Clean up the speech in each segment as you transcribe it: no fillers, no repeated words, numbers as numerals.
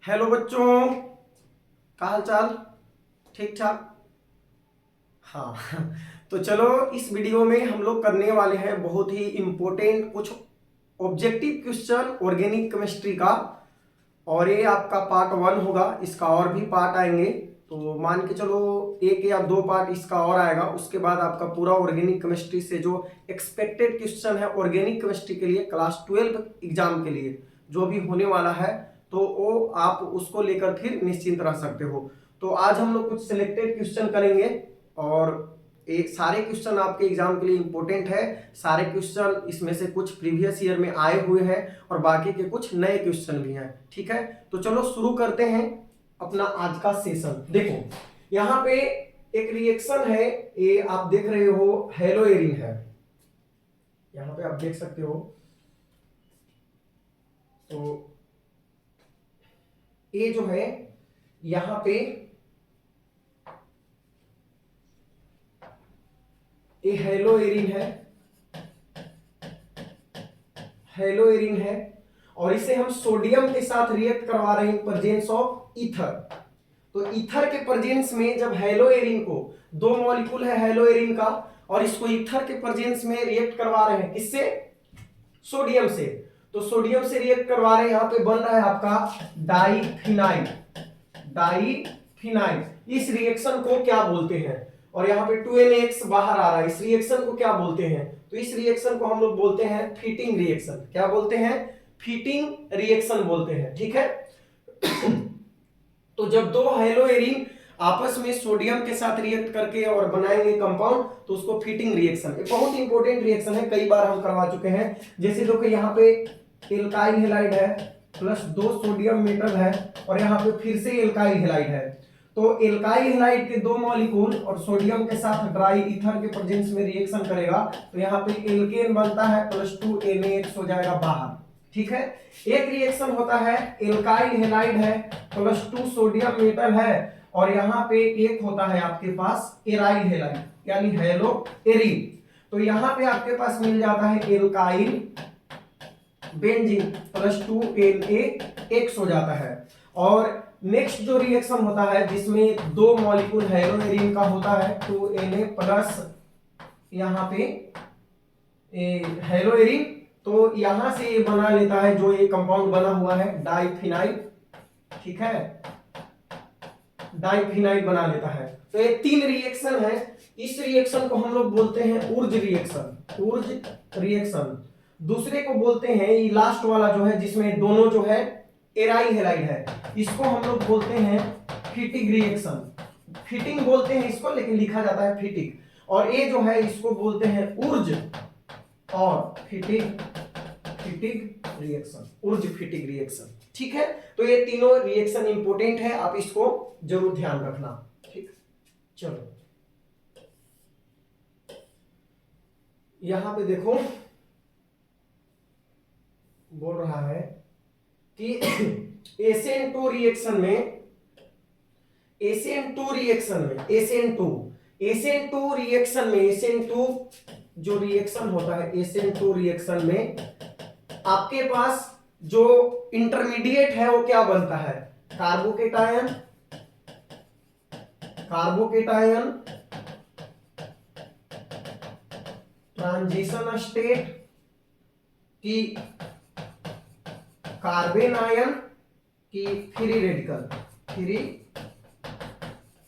Hello बच्चों, क्या हाल चाल? ठीक ठाक। हाँ तो चलो, इस वीडियो में हम लोग करने वाले हैं बहुत ही इम्पोर्टेंट कुछ ऑब्जेक्टिव क्वेश्चन ऑर्गेनिक केमिस्ट्री का। और ये आपका पार्ट 1 होगा, इसका और भी पार्ट आएंगे। तो मान के चलो एक या दो पार्ट इसका और आएगा, उसके बाद आपका पूरा ऑर्गेनिक केमिस्ट्री से जो एक्सपेक्टेड क्वेश्चन है ऑर्गेनिक केमिस्ट्री के लिए क्लास 12 एग्जाम के लिए जो भी होने वाला है, तो वो आप उसको लेकर फिर निश्चिंत रह सकते हो। तो आज हम लोग कुछ सिलेक्टेड क्वेश्चन करेंगे और एक सारे क्वेश्चन आपके एग्जाम के लिए इंपॉर्टेंट है। सारे क्वेश्चन इसमें से कुछ प्रीवियस ईयर में आए हुए हैं और बाकी के कुछ नए क्वेश्चन भी हैं। ठीक है, तो चलो शुरू करते हैं अपना आज का सेशन। देखो यहाँ पे एक रिएक्शन है, ये आप देख रहे हो हेलोएरिन है, यहाँ पे आप देख सकते हो। तो ये जो है यहाँ पे ये हेलोएरिन है, हेलोएरिन है और इसे हम सोडियम के साथ रिएक्ट करवा रहे हैं प्रेजेंस ऑफ ईथर। तो ईथर के प्रेजेंस में जब हेलोएरिन को, दो मॉलिक्यूल है हेलोएरिन का और इसको ईथर के प्रेजेंस में रिएक्ट करवा रहे हैं, किससे? सोडियम से। तो सोडियम से रिएक्ट करवा रहे हैं, यहां पे बन रहा है आपका डाइफिनाइल। डाइफिनाइल इस रिएक्शन को क्या बोलते हैं? और यहाँ पे 2NX बाहर आ रहा है, इस रिएक्शन को क्या बोलते हैं? तो इस रिएक्शन को हम लोग बोलते हैं फीटिंग रिएक्शन। क्या बोलते हैं? फीटिंग रिएक्शन बोलते हैं। ठीक है तो जब दो हेलोएरिन आपस में सोडियम के साथ रिएक्ट करके और बनाएंगे कंपाउंड, तो उसको फीटिंग रिएक्शन, ये बहुत इंपॉर्टेंट रिएक्शन है, कई बार हम करवा चुके हैं। जैसे देखो यहाँ पे एल्काइल हेलाइड है प्लस 2 सोडियम मेटल है और यहाँ पे फिर से एल्काइल हेलाइड है। तो एल्काइल हेलाइड के दो मॉलिक्यूल और सोडियम के साथ ड्राई ईथर के प्रेजेंस में रिएक्शन करेगा, तो यहाँ पे एल्केन बनता है प्लस 2 NaX हो जाएगा बाहर। ठीक है, एक रिएक्शन होता है एल्काइल हेलाइड है प्लस 2 सोडियम मेटल है और यहाँ पे एक होता है आपके पास एराइल हेलाइड यानी हेलो एरिन। तो यहाँ पे आपके पास मिल जाता है एल्काइल बेंजीन प्लस 2 NaX हो जाता है। और नेक्स्ट जो रिएक्शन होता है जिसमें दो मॉलिक्यूल हेलोएरिन का होता है 2Na प्लस यहाँ पे हेलोएरिन, तो यहां से ये बना लेता है जो ये कंपाउंड बना हुआ है डाइफिनाइल। ठीक है, डाइफिनाइल बना लेता है। तो ये 3 रिएक्शन है, इस रिएक्शन को हम लोग बोलते हैं ऊर्ज रिएक्शन। ऊर्ज रिएक्शन दूसरे को बोलते हैं, ये लास्ट वाला जो है जिसमें दोनों जो है एराइल हेलाइड है, इसको हम लोग बोलते हैं फिटिंग रिएक्शन। फिटिंग बोलते हैं इसको, लेकिन लिखा जाता है फिटिंग। और ये जो है इसको बोलते हैं ऊर्ज और fitting reaction, Wurtz fitting reaction. ठीक है, तो ये तीनों रिएक्शन इंपॉर्टेंट है, आप इसको जरूर ध्यान रखना। ठीक, चलो यहां पे देखो बोल रहा है कि SN2 रिएक्शन में, SN2 रिएक्शन में, SN2 रिएक्शन में, SN2 जो रिएक्शन होता है SN2 रिएक्शन में आपके पास जो इंटरमीडिएट है वो क्या बनता है? कार्बोकेटायन, कार्बोकेटायन ट्रांजिशन स्टेट की कार्बन आयन की फ्री रेडिकल, फ्री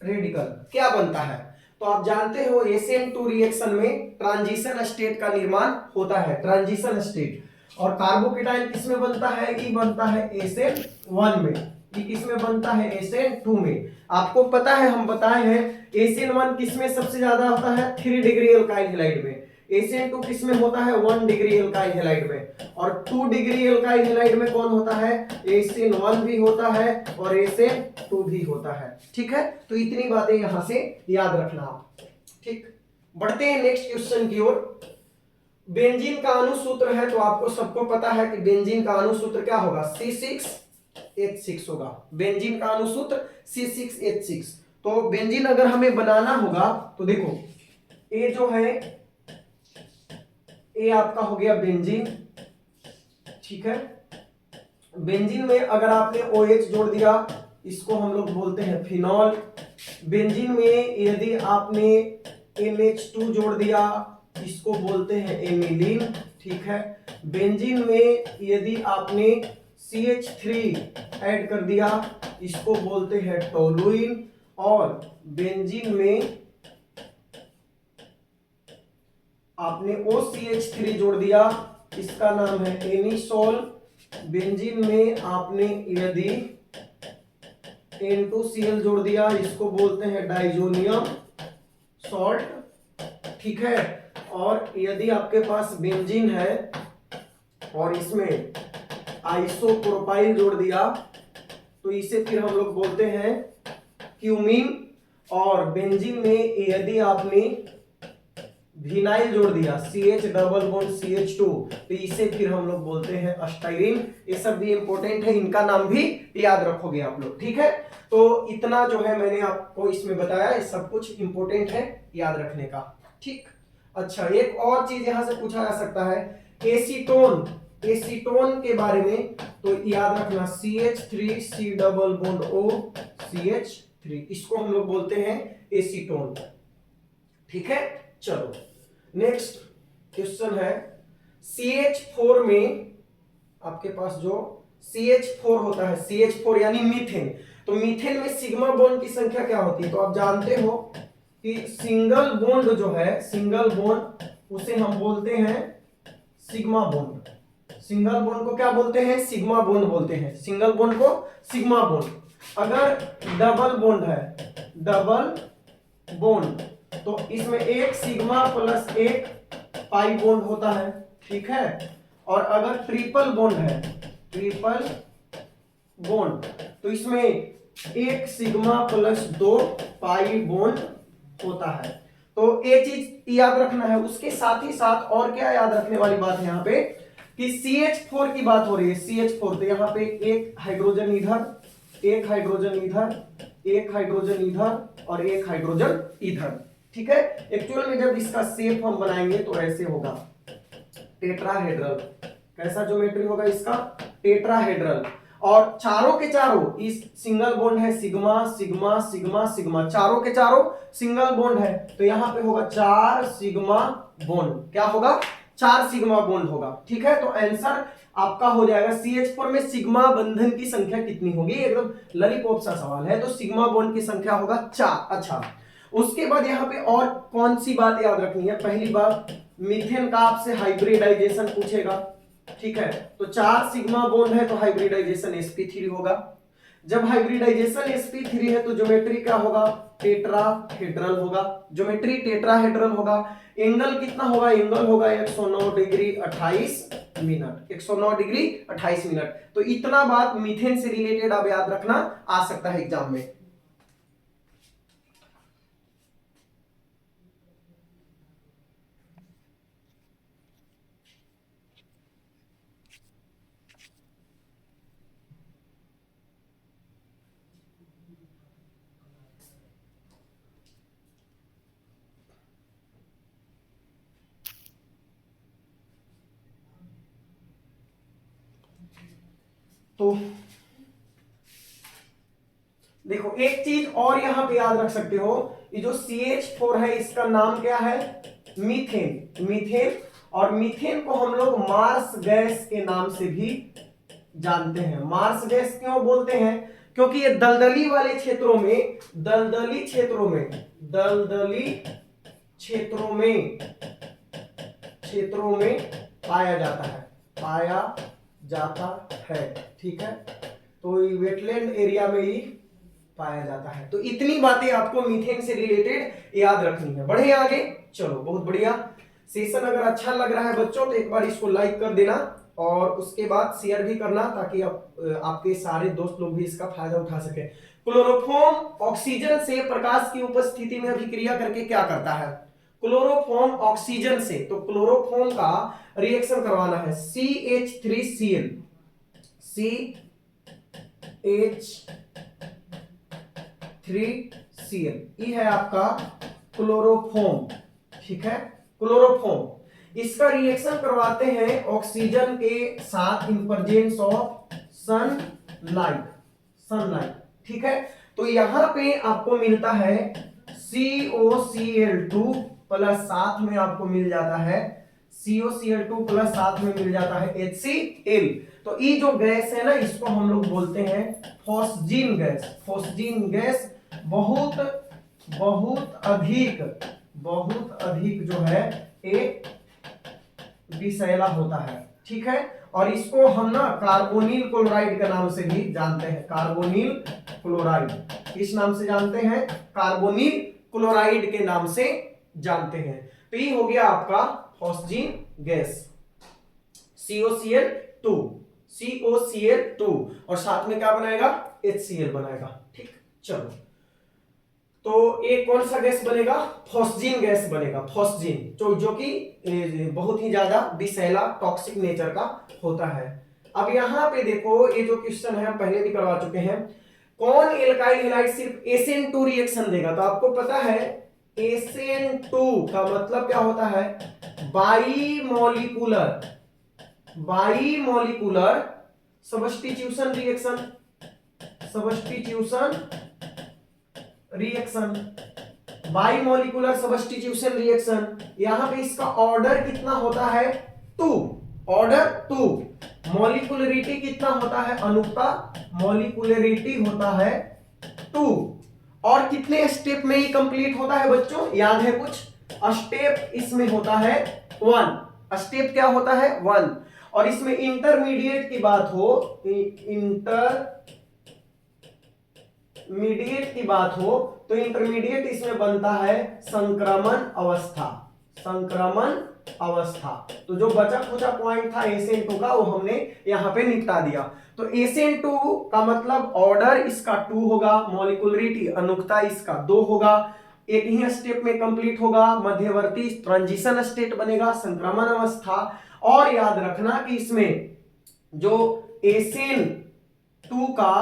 रेडिकल क्या बनता है? तो आप जानते हो SN2 रिएक्शन में ट्रांजिशन स्टेट का निर्माण होता है, ट्रांजिशन स्टेट। और कार्बोकेटायन किसमें बनता है? ये बनता है SN1 में। ये किसमें बनता है? SN2 में। आपको पता है, हम बताए हैं SN1 किसमें सबसे ज्यादा होता है? 3 डिग्री एल्काइल हेलाइड में। SN2 किसमें होता है? 1 डिग्री एल्काइल हेलाइड में। और 2 डिग्री एल्काइल हेलाइड में कौन होता है? SN1 भी होता है और SN2 भी होता है। ठीक है, तो इतनी बातें यहां से याद रखना आप। ठीक, बढ़ते हैं नेक्स्ट क्वेश्चन की ओर। बेंजीन का अणुसूत्र है, तो आपको सबको पता है कि बेंजीन का अणुसूत्र क्या होगा? C6H6 होगा। बेंजीन का अणुसूत्र C6H6। तो बेंजीन अगर हमें बनाना होगा तो देखो ये जो है ये आपका हो गया बेंजीन। ठीक है, बेंजीन में अगर आपने OH जोड़ दिया, इसको हम लोग बोलते हैं फिनॉल। बेंजीन में यदि आपने NH2 जोड़ दिया, इसको बोलते हैं एनिलीन। ठीक है। बेंजीन में यदि आपने CH3 ऐड कर दिया, इसको बोलते हैं टोलुइन। और बेंजीन में आपने OCH3 जोड़ दिया, इसका नाम है एनिसोल। बेंजीन में आपने यदि N2Cl जोड़ दिया, इसको बोलते हैं डाइजोनियम सॉल्ट। ठीक है। और यदि आपके पास बेंजीन है और इसमें आइसोप्रोपाइल जोड़ दिया, तो इसे फिर हम लोग बोलते हैं क्यूमीन। और बेंजीन में यदि आपने विनाइल जोड़ दिया, CH डबल बॉन्ड CH2, तो इसे फिर हम लोग बोलते हैं अस्टाइरिन। ये सब भी इंपॉर्टेंट है, इनका नाम भी याद रखोगे आप लोग। ठीक है। तो इतना जो है मैंने आपको इसमें बताया, ये सब कुछ इंपॉर्टेंट है याद रखने का। ठीक। अच्छा, एक और चीज यहां से पूछा जा सकता है, एसीटोन। एसीटोन के बारे में तो याद रखना, CH3C double bond O CH3, इसको हम लोग बोलते हैं एसीटोन। ठीक है। चलो नेक्स्ट क्वेश्चन है, CH4 में आपके पास जो CH4 होता है, CH4 यानी मीथेन, तो मीथेन में सिग्मा बॉन्ड की संख्या क्या होती है? तो आप जानते हो कि सिंगल बॉन्ड जो है, सिंगल बॉन्ड उसे हम बोलते हैं सिग्मा बॉन्ड। सिंगल बॉन्ड को क्या बोलते हैं? सिग्मा बॉन्ड बोलते हैं। सिंगल बॉन्ड को सिग्मा बॉन्ड। अगर डबल बॉन्ड है, डबल बॉन्ड, तो इसमें एक सिग्मा प्लस एक पाई बॉन्ड होता है। ठीक है। और अगर ट्रिपल बॉन्ड है, ट्रिपल बॉन्ड, तो इसमें एक सिग्मा प्लस दो पाई बॉन्ड होता है। तो ये चीज याद रखना है। उसके साथ ही साथ और क्या याद रखने वाली बात है यहाँ पे कि CH4 की बात हो रही है। CH4, तो यहाँ पे एक हाइड्रोजन इधर, एक हाइड्रोजन इधर, एक हाइड्रोजन इधर और एक हाइड्रोजन इधर। ठीक है। एक्चुअल में जब इसका शेप हम बनाएंगे तो ऐसे होगा, टेट्राहेड्रल। कैसा ज्योमेट्री होगा इसका? टेट्राहेड्रल। और चारों के चारों इस सिंगल बॉन्ड है, सिग्मा सिग्मा सिग्मा सिग्मा, चारों के चारों सिंगल बॉन्ड है, तो यहां पे होगा 4 सिग्मा बॉन्ड। क्या होगा? 4 सिग्मा बॉन्ड होगा। ठीक है। तो आंसर आपका हो जाएगा, CH4 में सिग्मा बंधन की संख्या कितनी होगी? एकदम लॉलीपॉप सा सवाल है, तो सिग्मा बॉन्ड की संख्या होगा 4। अच्छा, उसके बाद यहाँ पे और कौन सी बात याद रखनी है? पहली बात, मीथेन का आपसे हाइब्रिडाइजेशन पूछेगा। ठीक है। तो 4 सिग्मा बॉन्ड है तो हाइब्रिडाइजेशन sp3 होगा। जब हाइब्रिडाइजेशन sp3 है तो ज्योमेट्री क्या होगा? टेट्राहेड्रल होगा। ज्योमेट्री टेट्राहेड्रल होगा। एंगल कितना होगा? एंगल होगा 109 डिग्री 28 मिनट। 109 degree 28 minute. तो इतना बात मीथेन से रिलेटेड आप याद रखना, आ सकता है एग्जाम में। तो देखो, एक चीज और यहां पे याद रख सकते हो, ये जो CH4 है इसका नाम क्या है? मीथेन। मीथेन। और मीथेन को हम लोग मार्स गैस के नाम से भी जानते हैं। मार्स गैस क्यों बोलते हैं? क्योंकि ये दलदली वाले क्षेत्रों में, दलदली क्षेत्रों में, दलदली क्षेत्रों में पाया जाता है, पाया जाता है। ठीक है। तो वेटलैंड एरिया में ही पाया जाता है। तो इतनी बातें आपको मीथेन से रिलेटेड याद रखनी है। बढ़े आगे। चलो, बहुत बढ़िया। सेशन अगर अच्छा लग रहा है बच्चों, तो एक बार इसको लाइक कर देना और उसके बाद शेयर भी करना, ताकि आपके सारे दोस्त लोग भी इसका फायदा उठा सके। क्लोरोफॉर्म ऑक्सीजन से प्रकाश की उपस्थिति में अभिक्रिया करके क्या करता है? क्लोरोफॉर्म ऑक्सीजन से, तो क्लोरोफॉर्म का रिएक्शन करवाना है। CH3Cl, CH3Cl, ये है आपका क्लोरोफॉर्म। ठीक है। क्लोरोफॉर्म, इसका रिएक्शन करवाते हैं ऑक्सीजन के साथ in presence of sunlight, sunlight, ठीक है। तो यहां पे आपको मिलता है COCl2 प्लस साथ में आपको मिल जाता है COCl2 प्लस साथ में मिल जाता है HCl। तो ये जो गैस है ना, इसको हम लोग बोलते हैं फॉस्जीन गैस। फॉस्जीन गैस बहुत बहुत अधिक जो है एक विषैला होता है, ठीक है। और इसको हम ना कार्बोनिल क्लोराइड के नाम से भी जानते हैं, कार्बोनिल क्लोराइड, किस नाम से जानते हैं? कार्बोनिल क्लोराइड के नाम से जानते हैं। तो ये हो गया आपका फॉस्जीन गैस COCl2, COCl2 और साथ में क्या बनाएगा? HCl बनाएगा, ठीक। चलो, तो एक कौन सा गैस बनेगा? फॉस्जीन गैस बनेगा, फॉस्जीन, जो कि बहुत ही ज्यादा विषैला टॉक्सिक नेचर का होता है। अब यहां पे देखो, ये जो क्वेश्चन है हम पहले भी करवा चुके हैं, कौन एल्काइल हैलाइड सिर्फ SN2 रिएक्शन देगा? तो आपको पता है SN2 का मतलब क्या होता है? Bimolecular substitution reaction, bimolecular substitution reaction. यहां पे इसका ऑर्डर कितना होता है? 2, ऑर्डर 2। मॉलिक्यूलरिटी कितना होता है? अनुक्ता मॉलिक्यूलरिटी होता है 2। और कितने स्टेप में ये कंप्लीट होता है बच्चों? याद है कुछ? स्टेप इसमें होता है 1। स्टेप क्या होता है? 1। और इसमें इंटरमीडिएट की बात हो, तो इंटरमीडिएट इसमें बनता है संक्रमण अवस्था। तो जो बचा खुचा पॉइंट था SN2 का, वो हमने यहां पे निपटा दिया। तो SN2 का मतलब ऑर्डर इसका 2 होगा, मॉलिक्यूलरिटी अनुक्ता इसका 2 होगा, एक ही स्टेप में कंप्लीट होगा, मध्यवर्ती ट्रांजिशन स्टेट बनेगा, संक्रमण अवस्था। और याद रखना कि इसमें जो SN2 का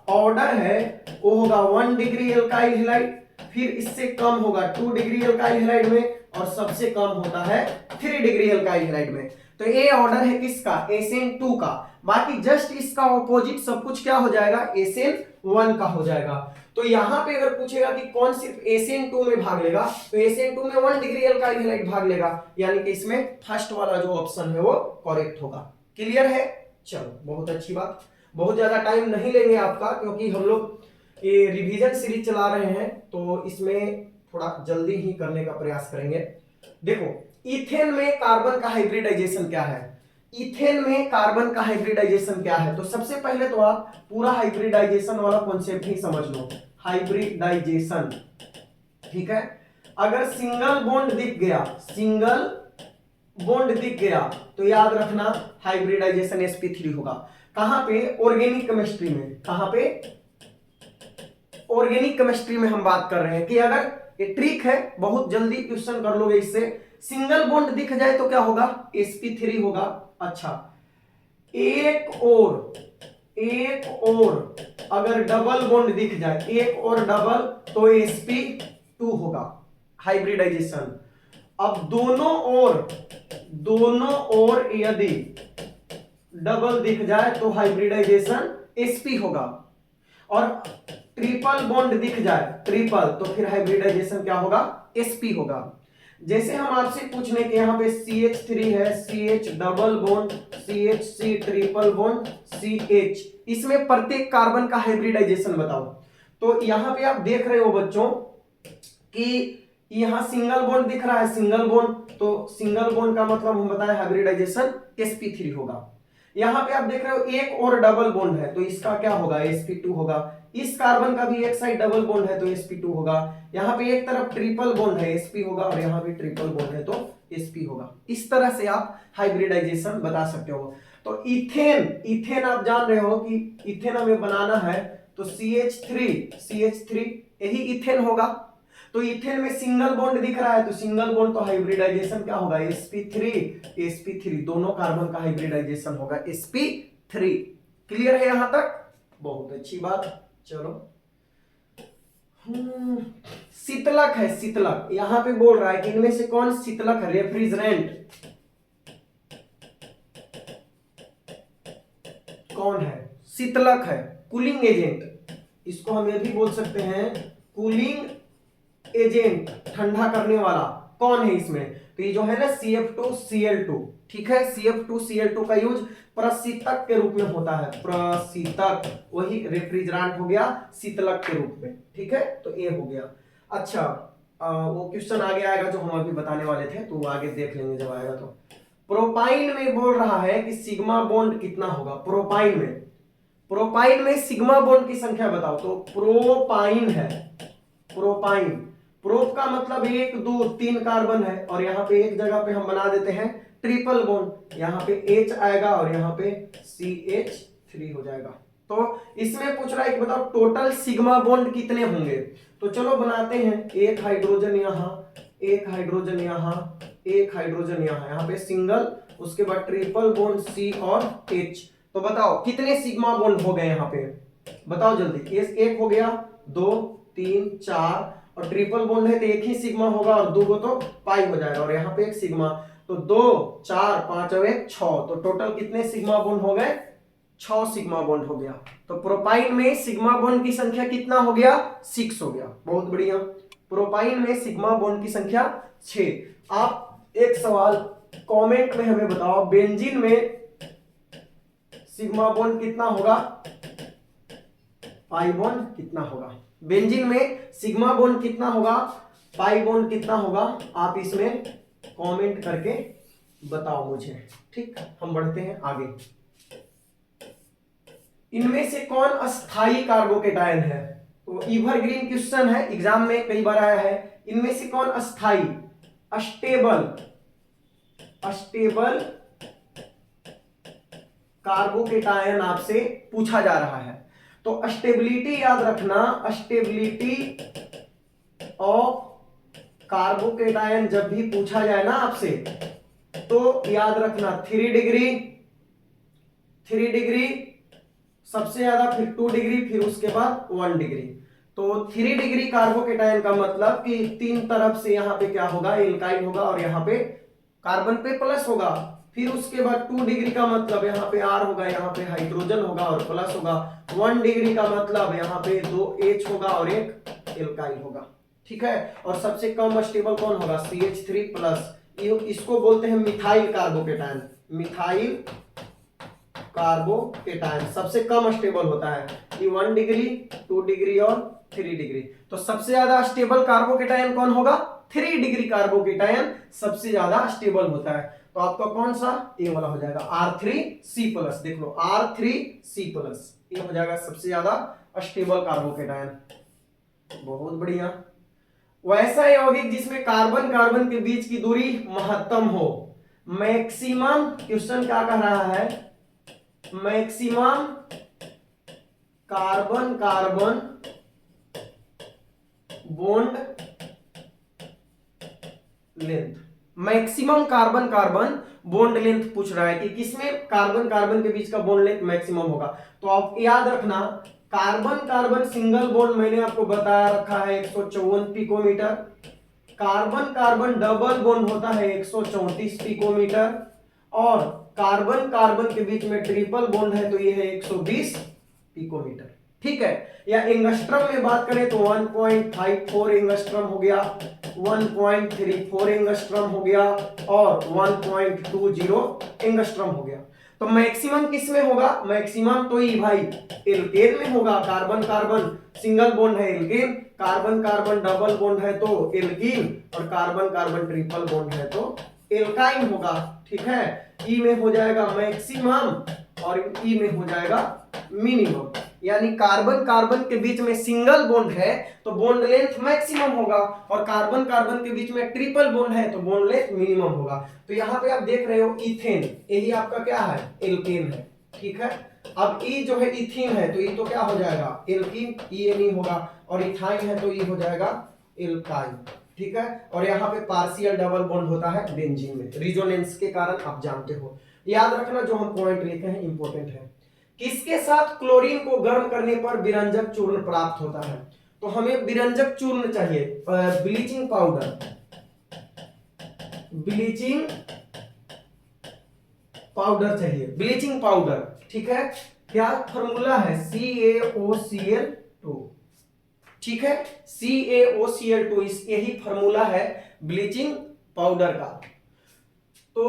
ऑर्डर है वो होगा 1 डिग्री एल्काइल हैलाइड, फिर इससे कम होगा 2 डिग्री एल्काइल हैलाइड में, और सबसे कम होता है 3 डिग्री एल्काइल हैलाइड में। तो ये ऑर्डर है किसका? SN2 का। बाकी जस्ट इसका ऑपोजिट सब कुछ क्या हो जाएगा? SN1 का हो जाएगा। तो यहां पे अगर पूछेगा कि कौन सिर्फ SN2 में भाग लेगा, तो SN2 में 1 डिग्री एल्काइल हैलाइड भाग लेगा, यानी कि इसमें फर्स्ट वाला जो ऑप्शन है वो करेक्ट होगा। क्लियर है? चलो, बहुत अच्छी बात। बहुत ज्यादा टाइम नहीं लेंगे आपका, क्योंकि हम लोग ये रिवीजन सीरीज चला रहे हैं, तो इसमें थोड़ा जल्दी ही करने का प्रयास करेंगे। देखो, इथेन में कार्बन का हाइब्रिडाइजेशन क्या है? इथेन में कार्बन का हाइब्रिडाइजेशन क्या है? तो सबसे पहले तो आप पूरा हाइब्रिडाइजेशन वाला कॉन्सेप्ट ही समझ लो। हाइब्रिडाइजेशन, ठीक है। अगर सिंगल बॉन्ड दिख गया तो याद रखना हाइब्रिडाइजेशन sp3 होगा। कहां पे? ऑर्गेनिक केमिस्ट्री में। कहां पे? ऑर्गेनिक केमिस्ट्री में हम बात कर रहे हैं कि अगर ये ट्रिक है, बहुत जल्दी क्वेश्चन कर लोगे इससे। सिंगल बॉन्ड दिख जाए तो क्या होगा? sp3 होगा। अच्छा, एक और अगर डबल बॉन्ड दिख जाए, एक और डबल, तो sp2 होगा हाइब्रिडाइजेशन। अब दोनों ओर यदि डबल दिख जाए तो हाइब्रिडाइजेशन sp होगा। और ट्रिपल बॉन्ड दिख जाए, ट्रिपल, तो फिर हाइब्रिडाइजेशन क्या होगा? sp होगा। जैसे हम आपसे पूछ लें कि यहाँ पे CH3 है, CH double bond, CH, triple bond, CH, इसमें प्रत्येक कार्बन का हाइब्रिडाइजेशन बताओ। तो यहाँ पे आप देख रहे हो बच्चों कि यहाँ सिंगल बॉन्ड दिख रहा है, सिंगल बॉन्ड, तो सिंगल बॉन्ड का मतलब हम बताए हाइब्रिडाइजेशन sp3 होगा। यहाँ पे आप देख रहे हो एक और डबल बॉन्ड है, तो इसका क्या होगा? sp2 होगा। इस कार्बन का भी एक साइड डबल बॉन्ड है तो sp2 होगा। यहाँ पे एक तरफ ट्रिपल बॉन्ड है, sp होगा, और यहाँ पे ट्रिपल बॉन्ड है तो sp होगा। इस तरह से आप हाइब्रिडाइजेशन बता सकते हो। तो इथेन आप जान रहे हो कि इथेन हमें बनाना है, तो CH3 यही इथेन होगा। तो इथेन में सिंगल बॉन्ड दिख रहा है, तो सिंगल बॉन्ड, तो हाइब्रिडाइजेशन क्या होगा? sp3 दोनों कार्बन का हाइब्रिडाइजेशन होगा sp3। क्लियर है यहां तक? बहुत अच्छी बात। चलो, शीतलक है, शीतलक। यहां पे बोल रहा है कि इनमें से कौन शीतलक है? रेफ्रिजरेंट कौन है? शीतलक है, कूलिंग एजेंट, इसको हम ये भी बोल सकते हैं कूलिंग एजेंट, ठंडा करने वाला कौन है इसमें, तो ये जो है ना CF2Cl2, ठीक है, CF2Cl2 का यूज प्रशीतक के रूप में होता है, प्रशीतक, वही रेफ्रिजरेंट हो गया शीतलक के रूप में, ठीक है, तो ये हो गया। अच्छा वो क्वेश्चन आगे आएगा जो हम अभी बताने वाले थे, तो वो आगे देख लेंगे जब आएगा। तो प्रोपाइन में बोल रहा है कि सिग्मा बॉन्ड कितना होगा, प्रोपाइन में सिग्मा बॉन्ड की संख्या बताओ, तो प्रोपाइन है, प्रोपाइन, प्रोप का मतलब 1 2 3 कार्बन है, और यहाँ पे एक जगह पे हम बना देते हैं ट्रिपल बॉन्ड, यहाँ पे H आएगा और यहाँ पे CH3 हो जाएगा। तो इसमें पूछ रहा है कि बताओ टोटल सिग्मा बॉन्ड कितने होंगे, तो चलो बनाते हैं, एक हाइड्रोजन यहाँ, एक हाइड्रोजन यहाँ, एक हाइड्रोजन यहाँ पे सिंगल, उसके बाद ट्रिपल बॉन्ड C और H, तो बताओ कितने सिग्मा बॉन्ड हो गए यहाँ पे, बताओ जल्दी। एक हो गया, 2 3 4, और ट्रिपल बॉन्ड है तो एक ही सिग्मा होगा और 2 तो पाई हो जाएगा, और यहाँ पे एक सिग्मा, तो 2 4 5 और 1 6, तो टोटल कितने सिग्मा बॉन्ड हो गए, 6 सिग्मा बॉन्ड हो गया। तो प्रोपाइन में सिग्मा बॉन्ड की संख्या कितना हो गया, 6 हो गया, बहुत बढ़िया। प्रोपाइन में सिग्मा बॉन्ड की संख्या 6। आप एक सवाल कमेंट में हमें बताओ, बेंजीन में सिग्मा बॉन्ड कितना होगा, पाई बॉन्ड कितना होगा, बेंजीन में सिग्मा बॉन्ड कितना होगा, पाई बॉन्ड कितना होगा, आप इसमें कमेंट करके बताओ मुझे, ठीक। हम बढ़ते हैं आगे। इनमें से कौन अस्थाई कार्बोकेटायन है, तो एवरग्रीन क्वेश्चन है, एग्जाम में कई बार आया है। इनमें से कौन अस्थाई, अस्टेबल कार्बोकेटायन आपसे पूछा जा रहा है, तो स्टेबिलिटी याद रखना, स्टेबिलिटी ऑफ कार्बोकेटायन जब भी पूछा जाए ना आपसे, तो याद रखना 3 डिग्री सबसे ज्यादा, फिर 2 डिग्री, फिर उसके बाद 1 डिग्री। तो 3 डिग्री कार्बोकेटायन का मतलब कि 3 तरफ से यहाँ पे क्या होगा, एल्काइल होगा, और यहाँ पे कार्बन पे प्लस होगा। फिर उसके बाद 2 डिग्री का मतलब यहाँ पे R होगा, यहाँ पे हाइड्रोजन होगा और प्लस होगा। 1 डिग्री का मतलब यहाँ पे 2 H होगा और एक एल्काइल होगा, ठीक है। और सबसे कम स्टेबल कौन होगा, CH3 प्लस, इसको बोलते हैं मिथाइल कार्बोकेटायन, मिथाइल कार्बोकेटायन सबसे कम स्टेबल होता है, ये 1 डिग्री 2 डिग्री और 3 डिग्री। तो सबसे ज्यादा स्टेबल कार्बोकेटायन कौन होगा, 3 डिग्री कार्बोकेटायन सबसे ज्यादा स्टेबल होता है। तो आपका कौन सा, ये वाला हो जाएगा R3C प्लस, देख लो R3C प्लस, ये हो जाएगा सबसे ज्यादा स्टेबल कार्बोकेटायन, बहुत बढ़िया। वैसा यौगिक जिसमें कार्बन कार्बन के बीच की दूरी महत्तम हो, मैक्सिमम, क्वेश्चन क्या कह रहा है, maximum carbon carbon bond length, maximum carbon carbon bond length पूछ रहा है कि किसमें कार्बन कार्बन के बीच का बॉन्ड लेंथ मैक्सिमम होगा। तो आप याद रखना, कार्बन कार्बन सिंगल बॉन्ड मैंने आपको बताया रखा है 154 picometre, carbon carbon double bond होता है 134 पिकोमीटर, और कार्बन कार्बन के बीच में ट्रिपल बॉन्ड है तो ये है 120 पिकोमीटर, ठीक है। या एंगस्ट्रम में बात करें तो 1.54 एंगस्ट्रम हो गया, 1.34 एंगस्ट्रम हो गया, और 1.20 एंगस्ट्रम हो गया। तो मैक्सिमम किस में होगा, मैक्सिमम तो ये भाई एल्केन में होगा, कार्बन कार्बन सिंगल बॉन्ड है alkane, carbon carbon double bond है तो एल्कीन, और कार्बन कार्बन ट्रिपल बॉन्ड है तो एल्काइन होगा, ठीक है। ई में हो जाएगा मैक्सिमम और ई में हो जाएगा मिनिमम, यानी कार्बन कार्बन के बीच में सिंगल बॉन्ड है तो बॉन्ड लेंथ मैक्सिमम होगा, और कार्बन कार्बन के बीच में ट्रिपल बॉन्ड है तो बॉन्ड लेंथ मिनिमम होगा। तो यहाँ पे आप देख रहे हो इथेन, यही आपका क्या है, एल्केन है, ठीक है। अब ई जो है इथीन है तो ये तो क्या हो जाएगा, एल्कीन, ई नहीं होगा, और इथाइन है तो ये हो जाएगा एल्काइन, ठीक है। और यहाँ पे पार्शियल डबल बॉन्ड होता है बेंजीन में, रिजोनेंस के कारण, आप जानते हो। याद रखना जो हम पॉइंट लिखे हैं इंपॉर्टेंट है। किसके साथ क्लोरीन को गर्म करने पर विरंजक चूर्ण प्राप्त होता है, तो हमें विरंजक चूर्ण चाहिए, ब्लीचिंग पाउडर, ब्लीचिंग पाउडर चाहिए, ब्लीचिंग पाउडर, ठीक है। क्या फॉर्मूला है? CaOCl2। ठीक है, CaOCl2 इस यही फॉर्मूला है ब्लीचिंग पाउडर का। तो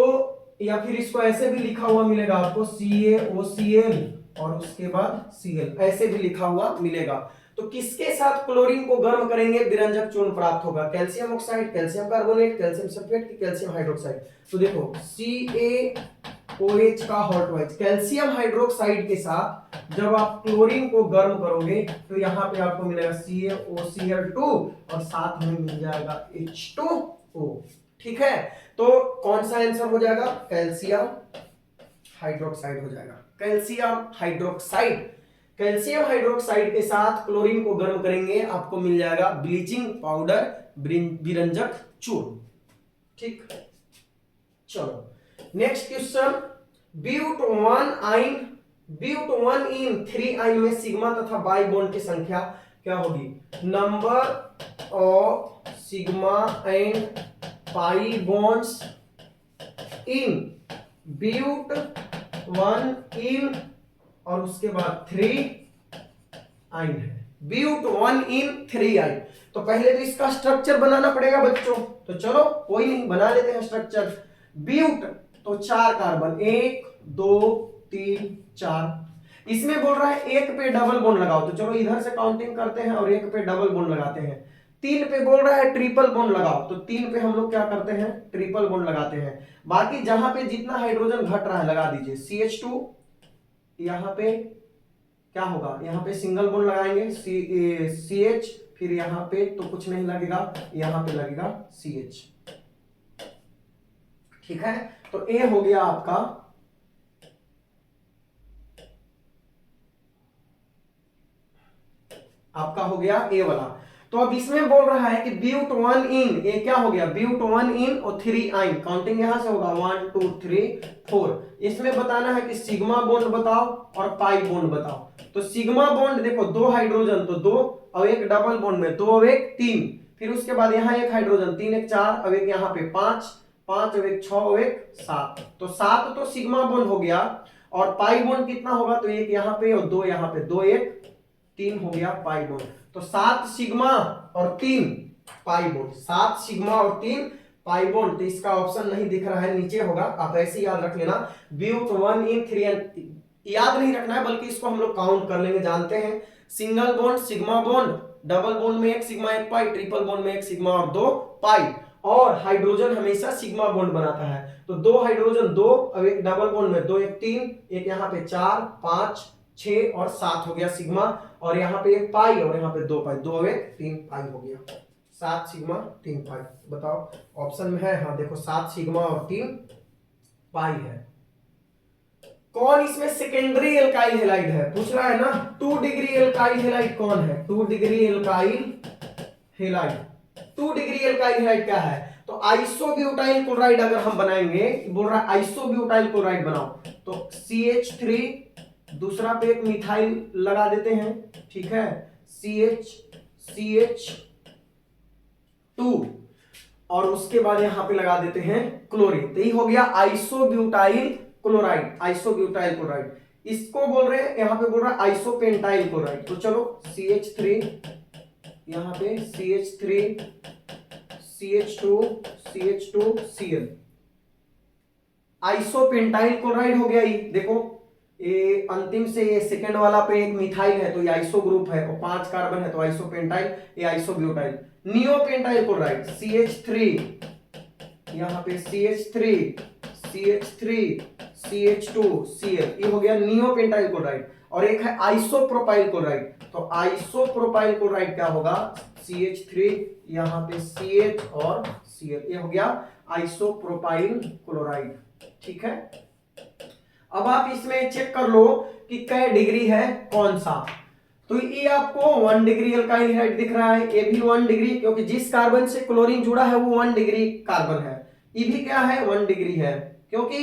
या फिर इसको ऐसे भी लिखा हुआ मिलेगा आपको CaOCl और उसके बाद Cl, ऐसे भी लिखा हुआ मिलेगा। तो किसके साथ क्लोरीन को गर्म करेंगे विरंजक चूर्ण प्राप्त होगा? Calcium oxide, calcium carbonate, calcium sulphate की कैल्शियम हाइड्रोक्साइड। तो देखो CaOH का हॉट वाइज कैल्शियम हाइड्रोक्साइड के साथ जब आप क्लोरीन को गर्म करोगे तो यहाँ पे आपको मिलेगा CaOCl2 और साथ में मिल जाएगा H2O। ठीक है, तो कौन सा आंसर हो जाएगा? कैल्शियम हाइड्रोक्साइड हो जाएगा। कैल्शियम हाइड्रोक्साइड, कैल्शियम हाइड्रोक्साइड के साथ क्लोरीन को गर्म करेंगे, आपको मिल जाएगा ब्लीचिंग पाउडर, विरंजक चूर्ण। ठीक, चलो नेक्स्ट क्वेश्चन। ब्यूट 1 इन 3 आइन में सिग्मा तथा बाई बॉन्ड की संख्या क्या होगी? Number of sigma and pi bonds in but 1 yne और उसके बाद 3 आइन है। ब्यूट 1 इन 3 आइन। तो पहले तो इसका स्ट्रक्चर बनाना पड़ेगा बच्चों, तो चलो कोई नहीं, बना लेते हैं स्ट्रक्चर। ब्यूट तो 4 कार्बन, 1 2 3 4। इसमें बोल रहा है एक पे डबल बॉन्ड लगाओ, तो चलो इधर से काउंटिंग करते हैं और एक पे डबल बॉन्ड लगाते हैं। 3 पे बोल रहा है ट्रिपल बॉन्ड लगाओ, तो 3 पे हम लोग क्या करते हैं? ट्रिपल बॉन्ड लगाते हैं। बाकी जहां पे जितना हाइड्रोजन घट रहा है लगा दीजिए। CH2 यहाँ पे क्या होगा? यहाँ पे सिंगल बॉन्ड लगाएंगे CH, फिर यहाँ पे तो कुछ नहीं लगेगा, यहाँ पे लगेगा CH। ठीक है, तो ए हो गया आपका हो गया ए वाला। तो अब इसमें बोल रहा है कि ब्यूट 1 इन, ये क्या हो गया? ब्यूट 1 इन और 3 आइन, काउंटिंग यहां से होगा 1 2 3 4। इसमें बताना है कि सिग्मा बॉन्ड बताओ और पाई बॉन्ड बताओ। तो सिग्मा बॉन्ड देखो 2 हाइड्रोजन तो 2, और एक डबल बॉन्ड में 2 और 1 3, फिर उसके बाद यहाँ एक हाइड्रोजन 3 1 4, अब एक यहाँ पे 5 5 और 1 6 और 1 7, तो 7 तो सिग्मा बॉन्ड हो गया। और पाई बॉन्ड कितना होगा? तो एक यहाँ पे और 2 यहाँ पे, 2 1 3 हो गया पाई बॉन्ड। तो 7 सिग्मा और 3 पाई बॉन्ड, 7 सिग्मा और 3 पाई बॉन्ड। तो इसका ऑप्शन नहीं दिख रहा है, नीचे होगा, आप ऐसे याद रख लेना। ब्यूट 1 इन 3 याद नहीं रखना है, बल्कि इसको हम लोग काउंट कर लेंगे, जानते हैं। Single bond sigma bond, double bond में 1 सिग्मा 1 पाई, ट्रिपल बॉन्ड में 1 सिग्मा और 2 पाई। और हाइड्रोजन हमेशा सिग्मा बॉन्ड बनाता है, तो 2 हाइड्रोजन 2, अब एक डबल बॉन्ड में 2 1 3, एक यहाँ पे 4 5 6 और 7 हो गया सिग्मा, और यहाँ पे 1 पाई और यहाँ पे 2 पाई, 2 1 3 पाई हो गया। 7 सिग्मा 3 पाई। बताओ ऑप्शन में है? हाँ देखो 7 सिग्मा और 3 पाई है। कौन इसमें सेकेंडरी एल्काइल हैलाइड है? पूछ रहा है ना। 2 डिग्री एल्काइल हैलाइड कौन है? 2 degree alkyl halide. 2 degree alkyl halide क्या है? तो आइसोब्यूटाइल क्लोराइड अगर हम बनाएंगे, बोल रहा है आइसोब्यूटाइल क्लोराइड बनाओ, तो CH3, दूसरा पे एक मिथाइल लगा देते हैं। ठीक है, CH2 और उसके बाद यहां पे लगा देते हैं क्लोरीन, तो ये हो गया आइसोब्यूटाइल क्लोराइड। आइसोब्यूटाइल क्लोराइड इसको बोल रहे हैं, यहां पे बोल रहा है आइसोपेंटाइल क्लोराइड। तो चलो CH3, यहां पे CH3 CH2 CH2 Cl, isopentyl chloride हो गया। ये देखो ये अंतिम से ये सेकंड वाला पे एक मिथाइल है, तो ये आइसो ग्रुप है, और 5 कार्बन है तो आइसोपेंटाइल, ये आइसोब्यूटाइल। नियोपेंटाइल क्लोराइड CH3, यहाँ पे CH3 CH2 Cl, ये हो गया नियोपेंटाइल क्लोराइड। और एक है आइसोप्रोपाइल क्लोराइड, तो आइसोप्रोपाइल क्लोराइड क्या होगा? CH3, यहाँ पे CH और Cl, ये हो गया आइसोप्रोपाइल क्लोराइड। ठीक है, अब आप इसमें चेक कर लो कि कै डिग्री है कौन सा। तो ये आपको 1 डिग्री एल्काइल हैलाइड दिख रहा है, ये भी 1 डिग्री, क्योंकि जिस कार्बन से क्लोरीन जुड़ा है वो 1 डिग्री कार्बन है। ये भी क्या है? 1 डिग्री है, क्योंकि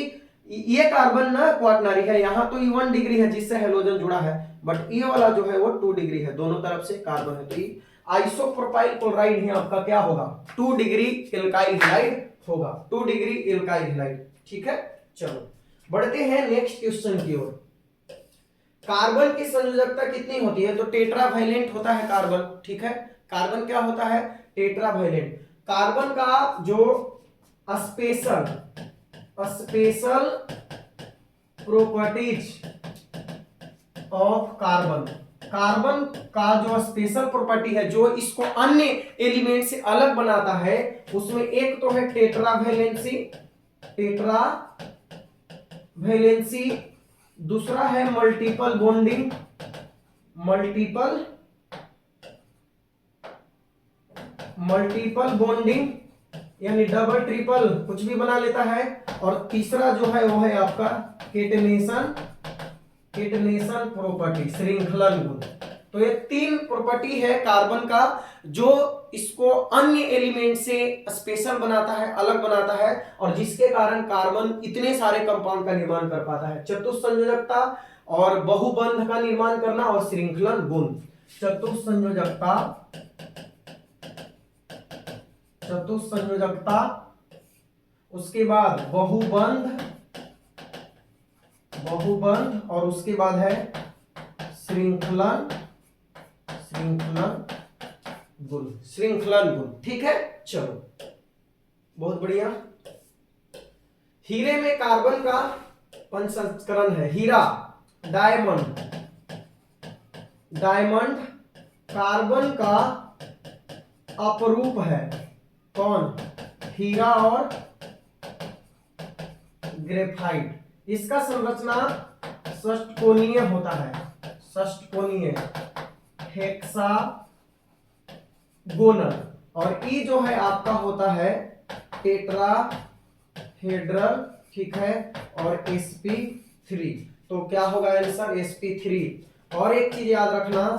ये कार्बन ना क्वाटरनरी है, यहां तो ये 1 डिग्री है जिससे हैलोजन जुड़ा है, बट ये वाला जो है वो 2 डिग्री है, दोनों तरफ से कार्बन है। तो ये आइसोप्रोपाइल क्लोराइड ही आपका क्या होगा? 2 डिग्री एल्काइल हैलाइड होगा, 2 डिग्री एल्काइल हैलाइड। ठीक है, चलो बढ़ते हैं नेक्स्ट क्वेश्चन की ओर। कार्बन की संयोजकता कितनी होती है? तो टेट्रावैलेंट होता है कार्बन, ठीक है। कार्बन क्या होता है? टेट्रावैलेंट। कार्बन का जो special special properties of carbon, carbon का जो स्पेशल प्रॉपर्टी है जो इसको अन्य एलिमेंट से अलग बनाता है, उसमें एक तो है टेट्रावैलेंसी, टेट्रावैलेंसी, दूसरा है मल्टीपल बॉन्डिंग, मल्टीपल बॉन्डिंग यानी डबल ट्रिपल कुछ भी बना लेता है, और तीसरा जो है वो है आपका केटनेशन प्रॉपर्टी, श्रृंखलन गुण। तो ये तीन प्रॉपर्टी है कार्बन का जो इसको अन्य एलिमेंट से स्पेशल बनाता है, अलग बनाता है, और जिसके कारण कार्बन इतने सारे कंपाउंड का निर्माण कर पाता है। चतुस्संयोजकता और बहुबंध का निर्माण करना और श्रृंखलन गुण। चतुस्संयोजकता, उसके बाद बहुबंध, और उसके बाद है श्रृंखलन गुण, ठीक है। चलो बहुत बढ़िया। हीरे में कार्बन का पंचसंस्करण है। हीरा, डायमंड कार्बन का अपरूप है। कौन? हीरा और ग्रेफाइट। इसका संरचना षटकोणीय होता है, षटकोणीय हेक्सागोनल, और ई जो है आपका होता है टेट्राहेड्रल, ठीक है, और sp3। तो क्या होगा आंसर? sp3। और एक चीज याद रखना,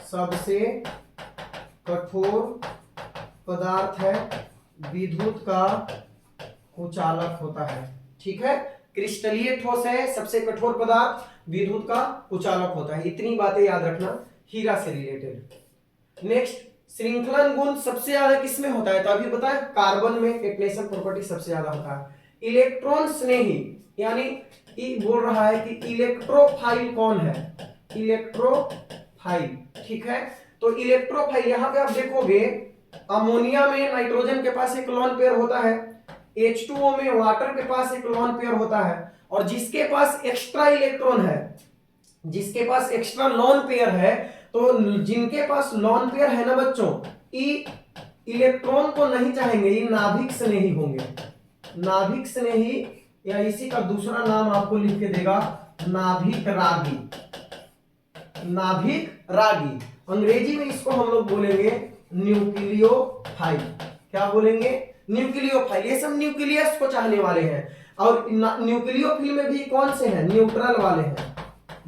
सबसे कठोर पदार्थ है विद्युत का कुचालक होता है, ठीक है। क्रिस्टलीय ठोस है, सबसे कठोर पदार्थ विद्युत का कुचालक होता है। इतनी बातें याद रखना हीरा से रिलेटेड। नेक्स्ट, श्रृंखलन गुण सबसे ज्यादा किसमें होता है? तो अभी बताया कार्बन में केटनेशन प्रॉपर्टी सबसे ज्यादा होता है। इलेक्ट्रॉन स्नेही यानी बोल रहा है कि इलेक्ट्रोफाइल कौन है? इलेक्ट्रोफाइल, ठीक है। तो इलेक्ट्रोफाइल यहां पे आप देखोगे अमोनिया में नाइट्रोजन के पास एक लोन पेयर होता है, H2O में वाटर के पास एक लोन पेयर होता है, और जिसके पास एक्स्ट्रा इलेक्ट्रॉन है, जिसके पास एक्स्ट्रा लोन पेयर है, तो जिनके पास लोन पेयर है ना बच्चों, इलेक्ट्रॉन को नहीं चाहेंगे, ये नाभिक स्नेही होंगे। नाभिक स्नेही, या इसी का दूसरा नाम आपको लिख के देगा नाभिक रागी। नाभिक रागी, अंग्रेजी में इसको हम लोग बोलेंगे न्यूक्लियोफाइल। क्या बोलेंगे? न्यूक्लियोफाइल। ये सब न्यूक्लियस को चाहने वाले हैं। और न्यूक्लियोफिल में भी कौन से हैं? न्यूट्रल वाले हैं,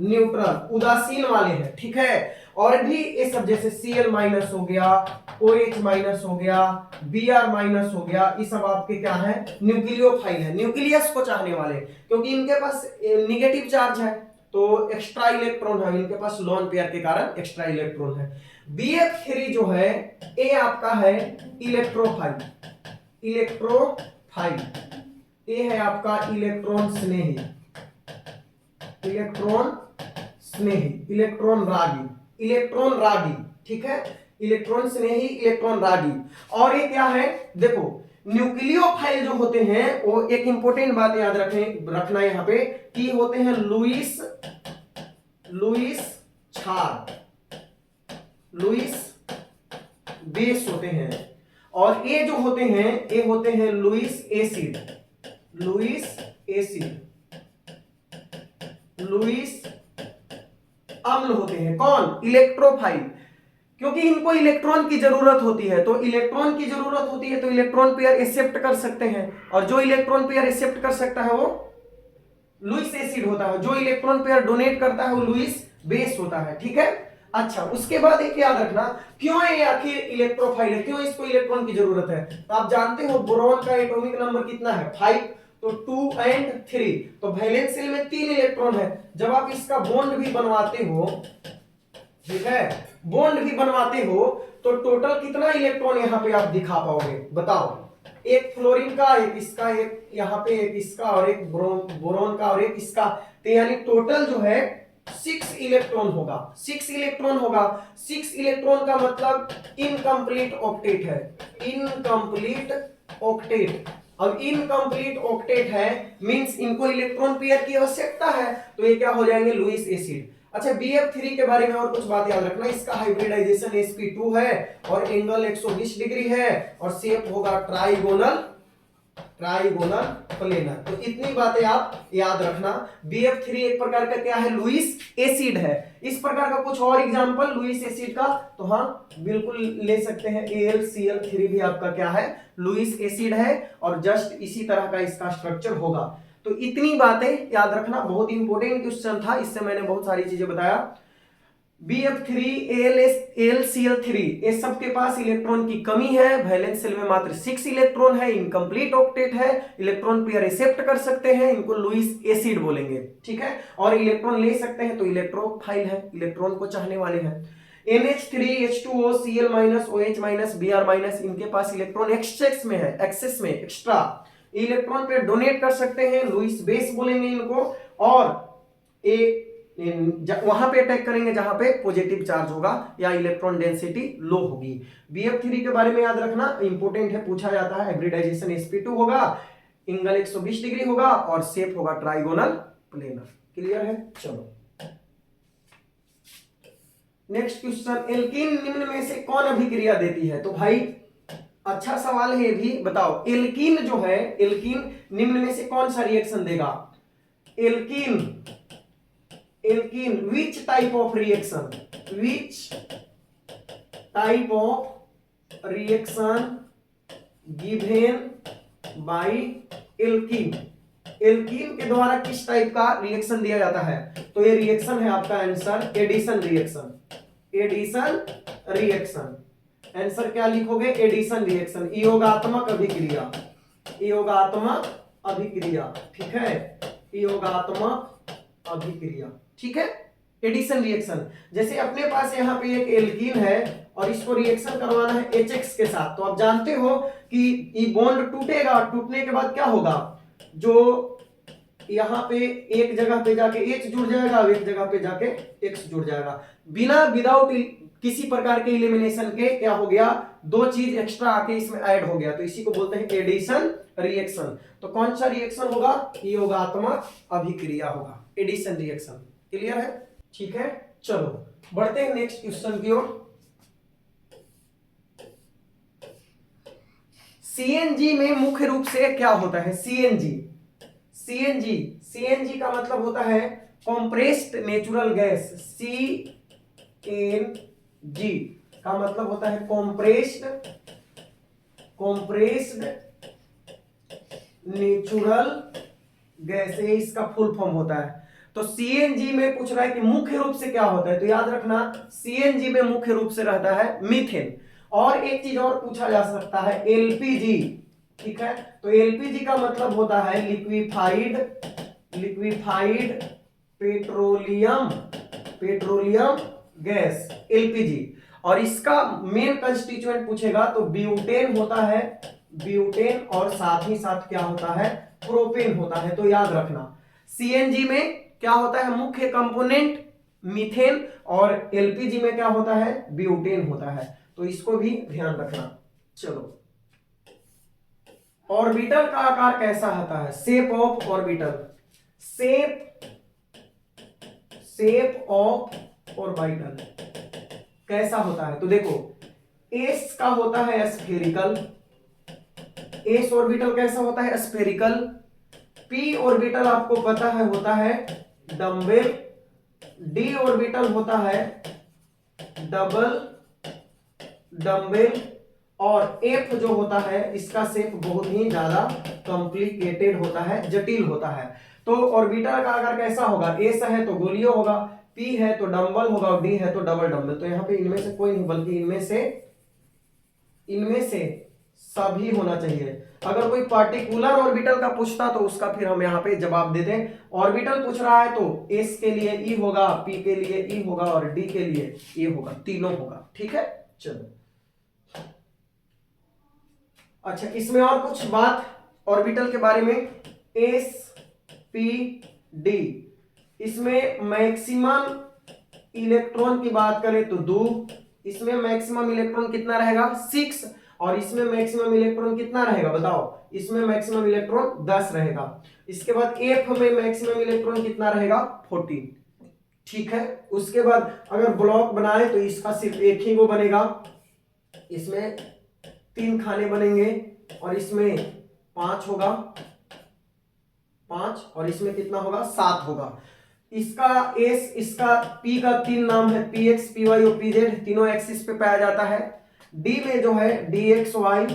न्यूट्रल उदासीन वाले हैं, ठीक है। और भी ये सब जैसे Cl माइनस हो गया, OH माइनस हो गया, Br माइनस हो गया, ये सब आपके क्या है? न्यूक्लियोफाइल है, न्यूक्लियस को चाहने वाले, क्योंकि इनके पास निगेटिव चार्ज है, तो एक्स्ट्रा इलेक्ट्रॉन है, इनके पास लोन पेयर के कारण एक्स्ट्रा इलेक्ट्रॉन है। Bf3 जो है ये आपका है इलेक्ट्रोफाइल, ये है आपका इलेक्ट्रॉन स्नेही, इलेक्ट्रॉन रागी, ठीक है। इलेक्ट्रॉन स्नेही, इलेक्ट्रॉन रागी। और ये क्या है? देखो न्यूक्लियोफाइल जो होते हैं वो एक इंपॉर्टेंट बात याद रखना यहाँ पे कि होते हैं लुईस बेस होते हैं, और ये जो होते हैं ये होते हैं लुईस अम्ल होते हैं। कौन? इलेक्ट्रोफाइल, क्योंकि इनको इलेक्ट्रॉन की जरूरत होती है, तो इलेक्ट्रॉन की जरूरत होती है तो इलेक्ट्रॉन पेयर एक्सेप्ट कर सकते हैं, और जो इलेक्ट्रॉन पेयर एक्सेप्ट कर सकता है वो लुईस एसिड होता है, जो इलेक्ट्रॉन पेयर डोनेट करता है वो लुईस बेस होता है, ठीक है। अच्छा, उसके बाद एक याद रखना, क्यों ये आखिर इलेक्ट्रोफाइल है, क्यों इसको इलेक्ट्रॉन की जरूरत है? तो आप जानते हो बोरॉन का एटॉमिक नंबर कितना है? 5, तो 2 और 3, तो वैलेंस शेल में 3 इलेक्ट्रॉन है। जब आप इसका बॉन्ड भी बनवाते हो, ठीक है, बॉन्ड भी बनवाते हो, तो टोटल कितना इलेक्ट्रॉन यहाँ पे आप दिखा पाओगे? बताओ। एक फ्लोरीन का, एक इसका, एक यहाँ पे, एक इसका, और एक बोरोन का, और एक इसका। तो यानी टोटल जो है 6 इलेक्ट्रॉन होगा। 6 इलेक्ट्रॉन होगा। 6 इलेक्ट्रॉन का मतलब इनकम्प्लीट ऑक्टेट है। Incomplete octet. अब इनकम्प्लीट ऑक्टेट है मींस इनको इलेक्ट्रॉन पेयर की आवश्यकता है, तो ये क्या हो जाएंगे, लुईस एसिड। अच्छा, BF3 के बारे में और कुछ बात याद रखना। इसका हाइब्रिडाइजेशन sp2 है और एंगल 120 डिग्री है और शेप होगा ट्राइगोनल प्लेनर। तो इतनी बातें आप याद रखना। BF3 एक प्रकार का क्या है, लुईस एसिड है। इस प्रकार का कुछ और एग्जांपल लुईस एसिड का तो हाँ बिल्कुल ले सकते हैं। AlCl3 भी आपका क्या है, लुईस एसिड है और जस्ट इसी तरह का इसका स्ट्रक्चर होगा। तो इतनी बातें याद रखना, बहुत इंपॉर्टेंट क्वेश्चन था, इससे मैंने बहुत सारी चीजें बताया। BF3 AlCl3 ये सबके पास इलेक्ट्रॉन की कमी है। वैलेंस शेल में मात्र 6 इलेक्ट्रॉन है, इनकम्प्लीट ऑक्टेट है, इलेक्ट्रॉन पेयर एक्सेप्ट कर सकते हैं, इनको लुईस एसिड बोलेंगे, ठीक है। और इलेक्ट्रॉन ले सकते हैं तो इलेक्ट्रोफाइल है, इलेक्ट्रॉन को चाहने वाले हैं। NH3 H2O Cl OH Br इनके पास इलेक्ट्रॉन एक्सेस में है, एक्सेस में एक्स्ट्रा इलेक्ट्रॉन पे डोनेट कर सकते हैं, लुईस बेस बोलेंगे इनको। और वहां पे अटैक करेंगे जहां पे पॉजिटिव चार्ज होगा या इलेक्ट्रॉन डेंसिटी लो होगी। BF3 के बारे में याद रखना, इंपॉर्टेंट है, पूछा जाता है। हाइब्रिडाइजेशन sp2 होगा, एंगल 120 डिग्री होगा और शेप होगा ट्राइगोनल प्लेनर। क्लियर है? चलो नेक्स्ट क्वेश्चन, एल्कीन निम्न में से कौन अभिक्रिया देती है? तो भाई अच्छा सवाल है ये भी, बताओ एल्कीन जो है, एल्कीन निम्न में से कौन सा रिएक्शन देगा? Alkene which type of reaction given by alkene? Alkene के द्वारा किस टाइप का रिएक्शन दिया जाता है? तो ये रिएक्शन है आपका answer addition reaction. Addition reaction answer क्या लिखोगे? एडिशन रिएक्शन, योगात्मक अभिक्रिया, योगात्मक अभिक्रिया, ठीक है, योगात्मक अभिक्रिया, ठीक है, एडिशन रिएक्शन। जैसे अपने पास यहाँ पे एक एल्कीन है और इसको रिएक्शन करवाना है HX के साथ, तो आप जानते हो कि ये बॉन्ड टूटेगा, टूटने के बाद क्या होगा, जो यहाँ पे एक जगह पे जाके H जुड़ जाएगा, एक जगह पे जाके X जुड़ जाएगा, बिना विदाउट किसी प्रकार के इलिमिनेशन के क्या हो गया, दो चीज एक्स्ट्रा आके इसमें ऐड हो गया, तो इसी को बोलते हैं एडिशन रिएक्शन। तो कौन सा रिएक्शन होगा? योगात्मक अभिक्रिया होगा, एडिशन रिएक्शन। क्लियर है? ठीक है, चलो बढ़ते हैं नेक्स्ट क्वेश्चन की ओर। CNG में मुख्य रूप से क्या होता है? CNG का मतलब होता है कॉम्प्रेस्ड नेचुरल गैस। CNG का मतलब होता है कॉम्प्रेस्ड नेचुरल गैस, ये इसका फुल फॉर्म होता है। तो CNG में पूछ रहा है कि मुख्य रूप से क्या होता है, तो याद रखना CNG में मुख्य रूप से रहता है मीथेन। और एक चीज और पूछा जा सकता है LPG, ठीक है, तो LPG का मतलब होता है लिक्विफाइड पेट्रोलियम गैस, LPG। और इसका मेन कंस्टिट्यूएंट पूछेगा तो ब्यूटेन होता है, ब्यूटेन, और साथ ही साथ क्या होता है, प्रोपेन होता है। तो याद रखना CNG में क्या होता है, मुख्य कंपोनेंट मीथेन, और LPG में क्या होता है, ब्यूटेन होता है, तो इसको भी ध्यान रखना। चलो, ऑर्बिटल का आकार कैसा होता है? Shape of orbital, shape of orbital कैसा होता है? तो देखो एस का होता है स्फेरिकल, एस ऑर्बिटल कैसा होता है, स्फेरिकल। पी ऑर्बिटल आपको पता है होता है डम्बेल, डी ऑर्बिटल होता है डबल डम्बेल, और एफ जो होता है इसका शेप बहुत ही ज्यादा कॉम्प्लिकेटेड होता है, जटिल होता है। तो ऑर्बिटल का आकार कैसा होगा? एस है तो गोलीय होगा, पी है तो डम्बल होगा, और डी है तो डबल डम्बल। तो यहाँ पे इनमें से कोई नहीं बल्कि इनमें से सभी होना चाहिए। अगर कोई पार्टिकुलर ऑर्बिटल का पूछता तो उसका फिर हम यहाँ पे जवाब देते हैं। ऑर्बिटल पूछ रहा है तो एस के लिए ई होगा, पी के लिए ई होगा और डी के लिए ए होगा, तीनों होगा, ठीक है। चलो अच्छा, इसमें और कुछ बात ऑर्बिटल के बारे में। एस पी डी, इसमें मैक्सिमम इलेक्ट्रॉन की बात करें तो 2, इसमें मैक्सिमम इलेक्ट्रॉन कितना रहेगा 6, और इसमें मैक्सिमम इलेक्ट्रॉन कितना रहेगा बताओ, इसमें मैक्सिमम इलेक्ट्रॉन 10 रहेगा। इसके बाद एफ में मैक्सिमम इलेक्ट्रॉन कितना रहेगा 14, ठीक है। उसके बाद अगर ब्लॉक बनाए तो इसका सिर्फ एक ही वो बनेगा, इसमें 3 खाने बनेंगे और इसमें 5 होगा, 5, और इसमें कितना होगा 7 होगा। इसका एस, इसका पी का 3 नाम है, पी एक्स, पी वाई और पी जेड, तीनों एक्सिस पे पाया जाता है। डी में जो है d x y,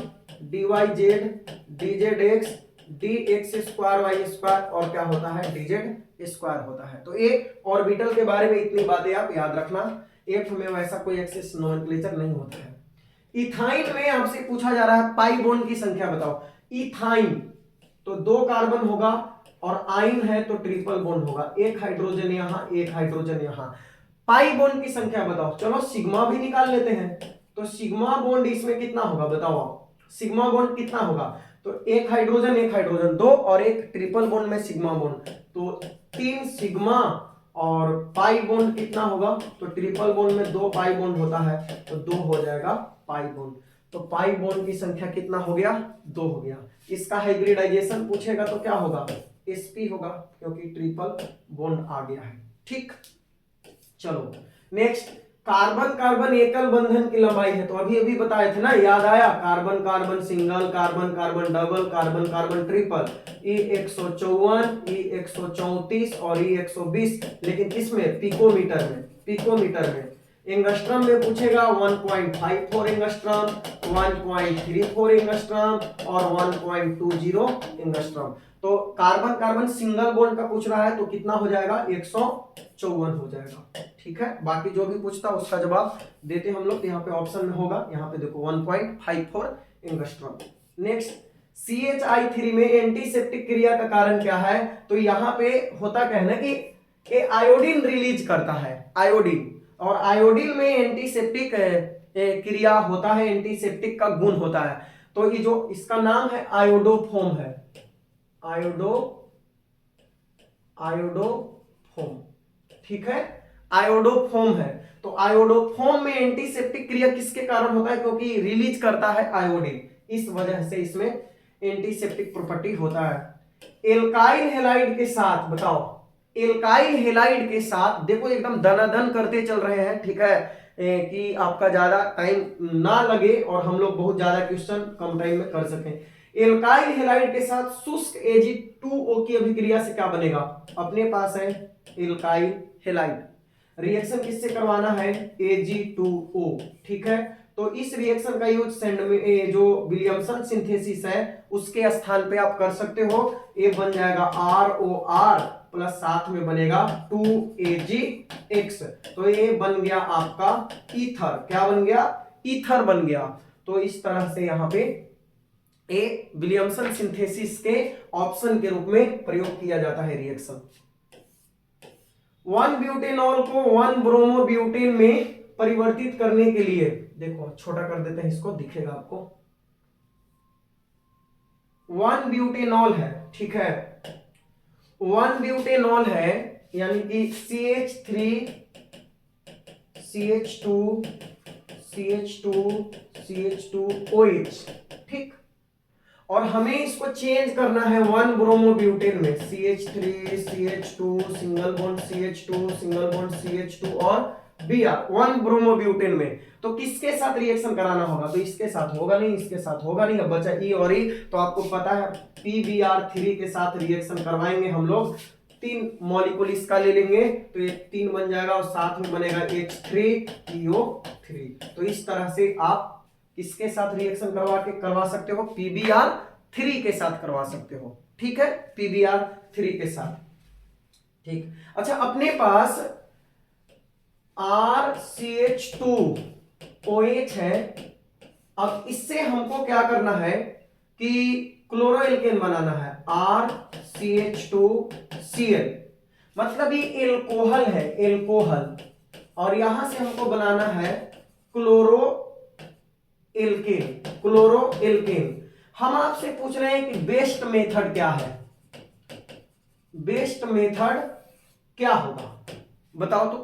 d y z, d z x, d x square y square, और क्या होता है डी जेड स्क्वायर होता है। तो ये ऑर्बिटल के बारे में इतनी बातें आप याद रखना। एफ में वैसा कोई एक्सिस नोमेनक्लेचर नहीं होता है। इथाइन में आपसे पूछा जा रहा है पाई बॉन्ड की संख्या बताओ। इथाइन तो 2 कार्बन होगा, और आइन है तो ट्रिपल बॉन्ड होगा, एक हाइड्रोजन यहां, एक हाइड्रोजन यहां। पाई बॉन्ड की संख्या बताओ। चलो सिग्मा भी निकाल लेते हैं, तो सिग्मा बॉन्ड इसमें कितना होगा बताओ आप, सिग्मा बॉन्ड कितना होगा, तो एक हाइड्रोजन 2, और एक ट्रिपल बॉन्ड में सिग्मा बॉन्ड, तो 3 सिग्मा, और पाई बॉन्ड कितना होगा, तो ट्रिपल बॉन्ड में 2 पाई बॉन्ड होता है, तो 2 हो जाएगा पाई बॉन्ड। तो पाई बॉन्ड की संख्या कितना हो गया 2 हो गया। इसका हाइब्रिडाइजेशन पूछेगा तो क्या होगा sp होगा, क्योंकि ट्रिपल बॉन्ड आ गया है, ठीक। चलो नेक्स्ट, कार्बन कार्बन एकल बंधन की लंबाई है, तो अभी अभी बताए थे ना, याद आया, carbon carbon single, carbon carbon double, carbon carbon triple, E154, E134 और E120, लेकिन इसमें पिकोमीटर में एंगस्ट्रम में पूछेगा 1.54 एंगस्ट्रम, 1.34 एंगस्ट्रम और 1.20 एंगस्ट्रम। तो कार्बन कार्बन सिंगल बॉन्ड का पूछ रहा है तो कितना हो जाएगा 154 हो जाएगा, ठीक है। बाकी जो भी पूछता है उसका जवाब देते हम लोग, यहाँ पे ऑप्शन में होगा, यहाँ पे देखो 1.54 एंगस्ट्रॉम। नेक्स्ट, CH3 में एंटीसेप्टिक क्रिया का कारण क्या है, तो यहाँ पे होता क्या है ना कि आयोडीन रिलीज करता है, आयोडीन, और आयोडीन में एंटीसेप्टिक क्रिया होता है, एंटीसेप्टिक का गुण होता है। तो ये जो इसका नाम है आयोडोफोम है, आयोडोफोम, ठीक है, आयोडोफोम है। तो आयोडोफोम में एंटीसेप्टिक क्रिया किसके कारण होता है, क्योंकि रिलीज करता है आयोडीन, इस वजह से इसमें एंटीसेप्टिक प्रॉपर्टी होता है। एल्काइल हैलाइड के साथ बताओ, एल्काइल हैलाइड के साथ देखो एकदम दनादन करते चल रहे हैं, ठीक है, कि आपका ज्यादा टाइम ना लगे और हम लोग बहुत ज्यादा क्वेश्चन कम टाइम में कर सकें। एल्काइल हैलाइड के साथ शुष्क Ag2O की अभिक्रिया से क्या बनेगा, अपने पास है एल्काइल हैलाइड, रिएक्शन किससे करवाना है Ag2O, ठीक है। तो इस रिएक्शन का यूज जो विलियमसन सिंथेसिस है उसके स्थान पे आप कर सकते हो। ये बन जाएगा ROR प्लस साथ में बनेगा 2AgX, तो ये बन गया आपका ईथर, क्या बन गया ईथर बन गया। तो इस तरह से यहाँ पे ए विलियमसन सिंथेसिस के ऑप्शन के रूप में प्रयोग किया जाता है रिएक्शन। 1 ब्यूटेनॉल को 1 ब्रोमोब्यूटेन में परिवर्तित करने के लिए, देखो छोटा कर देते हैं इसको, दिखेगा आपको, 1 ब्यूटेनॉल है, ठीक है, 1 ब्यूटेनॉल है, यानी कि CH3 CH2 CH2 CH2OH, ठीक, और हमें इसको चेंज करना है 1 ब्रोमोब्यूटेन में, CH3 CH2 single bond CH2 single bond CH2 और Br 1 ब्रोमोब्यूटेन में। तो किसके साथ रिएक्शन कराना होगा, तो इसके साथ होगा नहीं, इसके साथ होगा नहीं, अब बचा E और E, तो आपको पता है PBr3 के साथ रिएक्शन करवाएंगे हम लोग, 3 मॉलिक्यूल इसका ले लेंगे तो ये 3 बन जाएगा और साथ में बनेगा H3PO3। तो इस तरह से आप किसके साथ रिएक्शन करवा सकते हो, PBr3 के साथ करवा सकते हो, ठीक है, PBr3 के साथ, ठीक। अच्छा, अपने पास RCH2OH है, अब इससे हमको क्या करना है कि क्लोरोएल्केन बनाना है, RCH2Cl, मतलब ये एल्कोहल है, एल्कोहल, और यहां से हमको बनाना है क्लोरोएल्केन, क्लोरोएल्केन। हम आपसे पूछ रहे हैं कि बेस्ट मेथड क्या है, बेस्ट मेथड क्या होगा, बताओ तो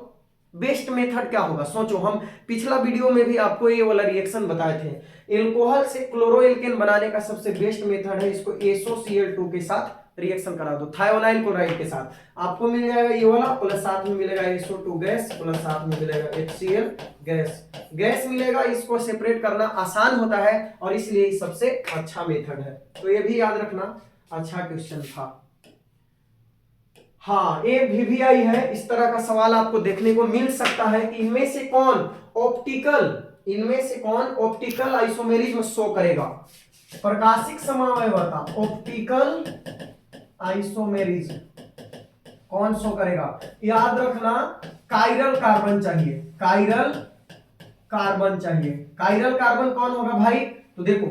बेस्ट मेथड क्या होगा। सोचो, हम पिछला वीडियो में भी आपको ये वाला रिएक्शन बताए थे। एल्कोहल से क्लोरोएल्केन बनाने का सबसे बेस्ट मेथड है, इसको SOCl2 के साथ रिएक्शन करा दो, थायोनाइल क्लोराइड के साथ, आपको मिल जाएगा ये वाला, प्लस साथ में मिलेगा SO2 गैस, प्लस साथ में मिलेगा HCl गैस, गैस मिलेगा। इसको सेपरेट करना आसान होता है और इसलिए सबसे अच्छा मेथड है। तो ये भी याद रखना, अच्छा क्वेश्चन था। हाँ, एक VVI है, इस तरह का सवाल आपको देखने को मिल सकता है कि इनमें से कौन ऑप्टिकल आइसोमेरिज्म शो करेगा, प्रकाशिक समवयवता, ऑप्टिकल आइसोमेरिज्म कौन शो करेगा। याद रखना, कायरल कार्बन चाहिए, कायरल कार्बन चाहिए। कायरल कार्बन कौन होगा भाई, तो देखो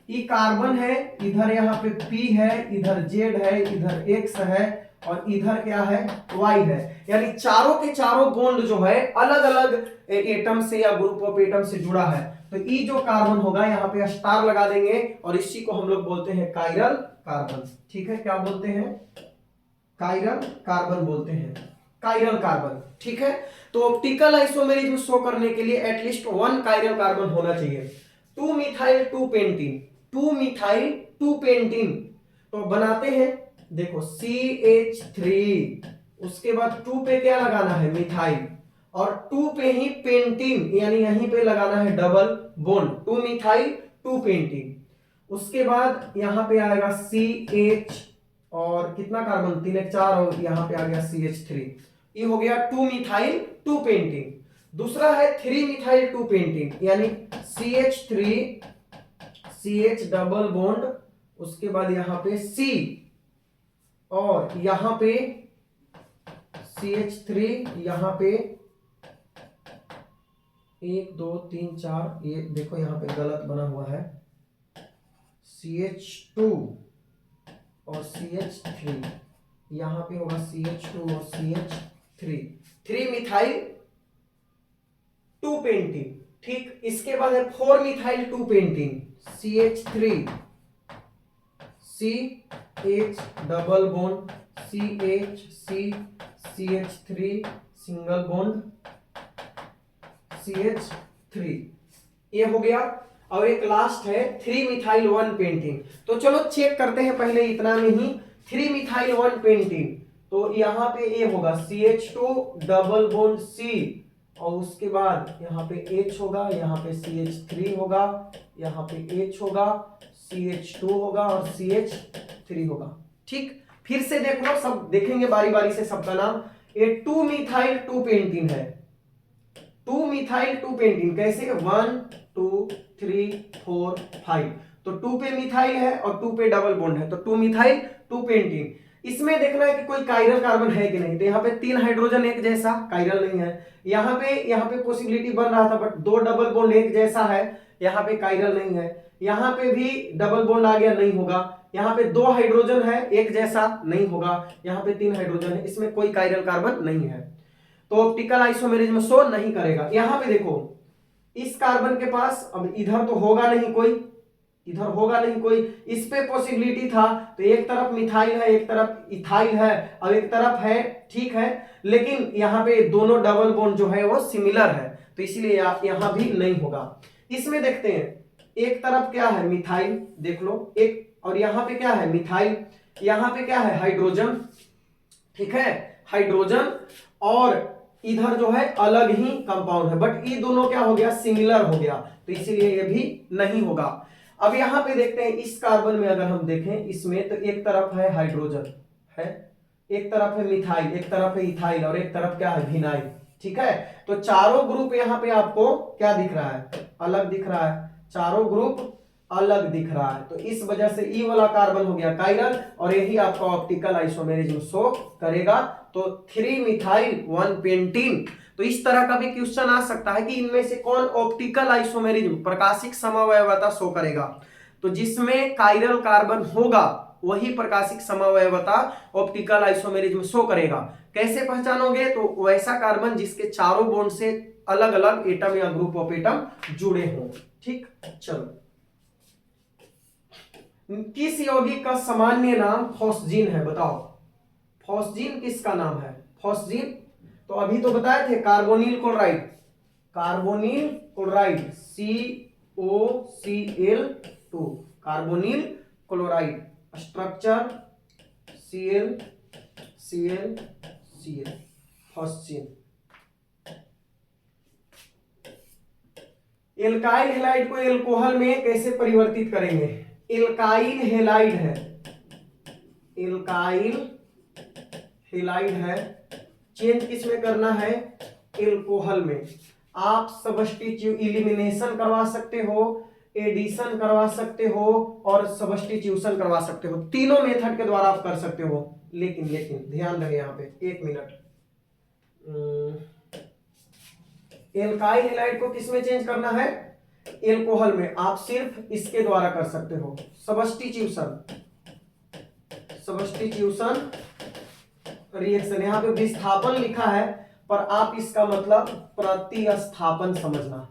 ये कार्बन है, इधर यहाँ पे P है, इधर Z है, इधर X है और इधर क्या है, Y है। यानी चारों के चारों बॉन्ड जो है अलग अलग एटम से या ग्रुप ऑफ एटम से जुड़ा है। तो ये जो कार्बन होगा यहाँ पे स्टार लगा देंगे और इसी को हम लोग बोलते हैं कायरल कार्बन। ठीक है, क्या बोलते हैं, कायरल कार्बन बोलते हैं, कायरल कार्बन। ठीक है, तो ऑप्टिकल आइसोमेरिज्म शो करने के लिए एटलीस्ट 1 कायरल कार्बन होना चाहिए। 2 मिथाइल 2 पेंटीन, 2 मिथाइल 2 पेंटीन, तो बनाते हैं, देखो CH3, उसके बाद 2 पे क्या लगाना है, मिथाइल, और 2 पे ही पेंटीन, यानी यहीं पे लगाना है डबल बॉन्ड, 2 मिथाइल 2 पेंटीन। उसके बाद यहां पे आएगा CH और कितना कार्बन, 3 1 4, और यहां पे आ गया CH3, ये हो गया 2 मिथाइल 2 पेंटीन। दूसरा है 3 मिथाइल 2 पेंटीन, यानी CH3 CH डबल बॉन्ड, उसके बाद यहां पे C और यहां पे CH3, यहां पे 1 2 3 4, ये देखो यहां पे गलत बना हुआ है, CH2 और CH3, यहां पे होगा CH2 और CH3, 3 मिथाइल 2 पेंटीन। ठीक, इसके बाद है 4 methyl 2 pentene, CH3 CH double bond, CH CH3 single bond CH3, ये हो गया। और एक लास्ट है 3 मिथाइल 1 पेंटीन। तो चलो चेक करते हैं पहले इतना में ही, 3 मिथाइल 1 पेंटीन, तो यहां पे ये होगा CH2 डबल बॉन्ड C, और उसके बाद यहाँ पे H होगा, यहाँ पे CH3 होगा, यहाँ पे H होगा, CH2 होगा और CH3 होगा। ठीक, फिर से देख लो, सब देखेंगे बारी बारी से सबका नाम। ये 2 मिथाइल 2 पेंटीन है, 2 मिथाइल 2 पेंटीन, कैसे, 1 2 3 4 5, तो 2 पे मिथाइल है और 2 पे डबल बॉन्ड है, तो 2 मिथाइल 2 पेंटीन। इसमें देखना है कि कोई कायरल कार्बन है कि नहीं, तो यहाँ पे 3 हाइड्रोजन एक जैसा, कायरल नहीं है। यहाँ पे पॉसिबिलिटी बन रहा था, बट 2 डबल बॉन्ड एक जैसा है, यहाँ पे कायरल नहीं है। यहाँ पे भी डबल बॉन्ड आ गया, नहीं होगा। यहाँ पे 2 हाइड्रोजन है एक जैसा, नहीं होगा। यहाँ पे 3 हाइड्रोजन है, इसमें कोई कायरल कार्बन नहीं है, तो ऑप्टिकल आइसोमेरिज्म शो नहीं करेगा। यहाँ पे देखो, इस कार्बन के पास, अब इधर तो होगा नहीं कोई, इधर होगा नहीं कोई, इस पे पॉसिबिलिटी था, तो एक तरफ मिथाइल है, एक तरफ इथाइल है, अब एक तरफ है, ठीक है, लेकिन यहाँ पे दोनों डबल बॉन्ड जो है वो सिमिलर है, तो इसीलिए यहाँ भी नहीं होगा। इसमें देखते हैं, एक तरफ क्या है, मिथाइल, देख लो एक, और यहाँ पे क्या है, मिथाइल, यहाँ पे क्या है, हाइड्रोजन, ठीक है, हाइड्रोजन, और इधर जो है अलग ही कंपाउंड है, बट ये दोनों क्या हो गया, सिमिलर हो गया, तो इसीलिए ये भी नहीं होगा। अब यहां पे देखते हैं, इस कार्बन में अगर हम देखें, इसमें तो एक तरफ है हाइड्रोजन है, एक तरफ है मिथाइल, एक तरफ है इथाइल, और एक तरफ क्या है, विनाइल, ठीक है, तो चारों ग्रुप यहाँ पे आपको क्या दिख रहा है, अलग दिख रहा है, चारों ग्रुप अलग दिख रहा है, तो इस वजह से ई वाला कार्बन हो गया कायरल, और यही आपका ऑप्टिकल आइसोमेरिज्म शो करेगा। तो 3 मिथाइल 1 पेंटीन। तो इस तरह का भी क्वेश्चन आ सकता है कि इनमें से कौन ऑप्टिकल आइसोमेरिज्म, प्रकाशिक समवयवता शो करेगा, तो जिसमें कायरल कार्बन होगा वही प्रकाशिक समवयवता ऑप्टिकल आइसोमेरिज्म शो करेगा। कैसे पहचानोगे, तो वैसा कार्बन जिसके चारों बॉन्ड से अलग अलग एटम या ग्रुप ऑफ एटम जुड़े हों। ठीक, चलो किस यौगिक का सामान्य नाम फॉस्जीन है? बताओ, फॉस्जीन किसका नाम है? फॉस्जीन तो अभी तो बताए थे, carbonyl chloride, carbonyl chloride COCl2, carbonyl chloride, structure Cl, phosgene. Alkyl halide को एल्कोहल में कैसे परिवर्तित करेंगे? एल्काइल हेलाइड है, एल्काइल हेलाइड है, चेंज किस में करना है? एल्कोहल में। आप सब्स्टिट्यूट इलिमिनेशन करवा सकते हो, एडिशन करवा सकते हो और सब्स्टिट्यूशन करवा सकते हो, तीनों मेथड के द्वारा आप कर सकते हो। लेकिन ध्यान रहे यहाँ पे, एक मिनट, एल्काइल हेलाइड को किस में चेंज करना है? एल्कोहल में। आप सिर्फ इसके द्वारा कर सकते हो, सब्स्टिट्यूशन, सब्स्टिट्यूशन रिएक्शन। यहाँ पे विस्थापन लिखा है पर आप इसका मतलब प्रतिस्थापन समझना,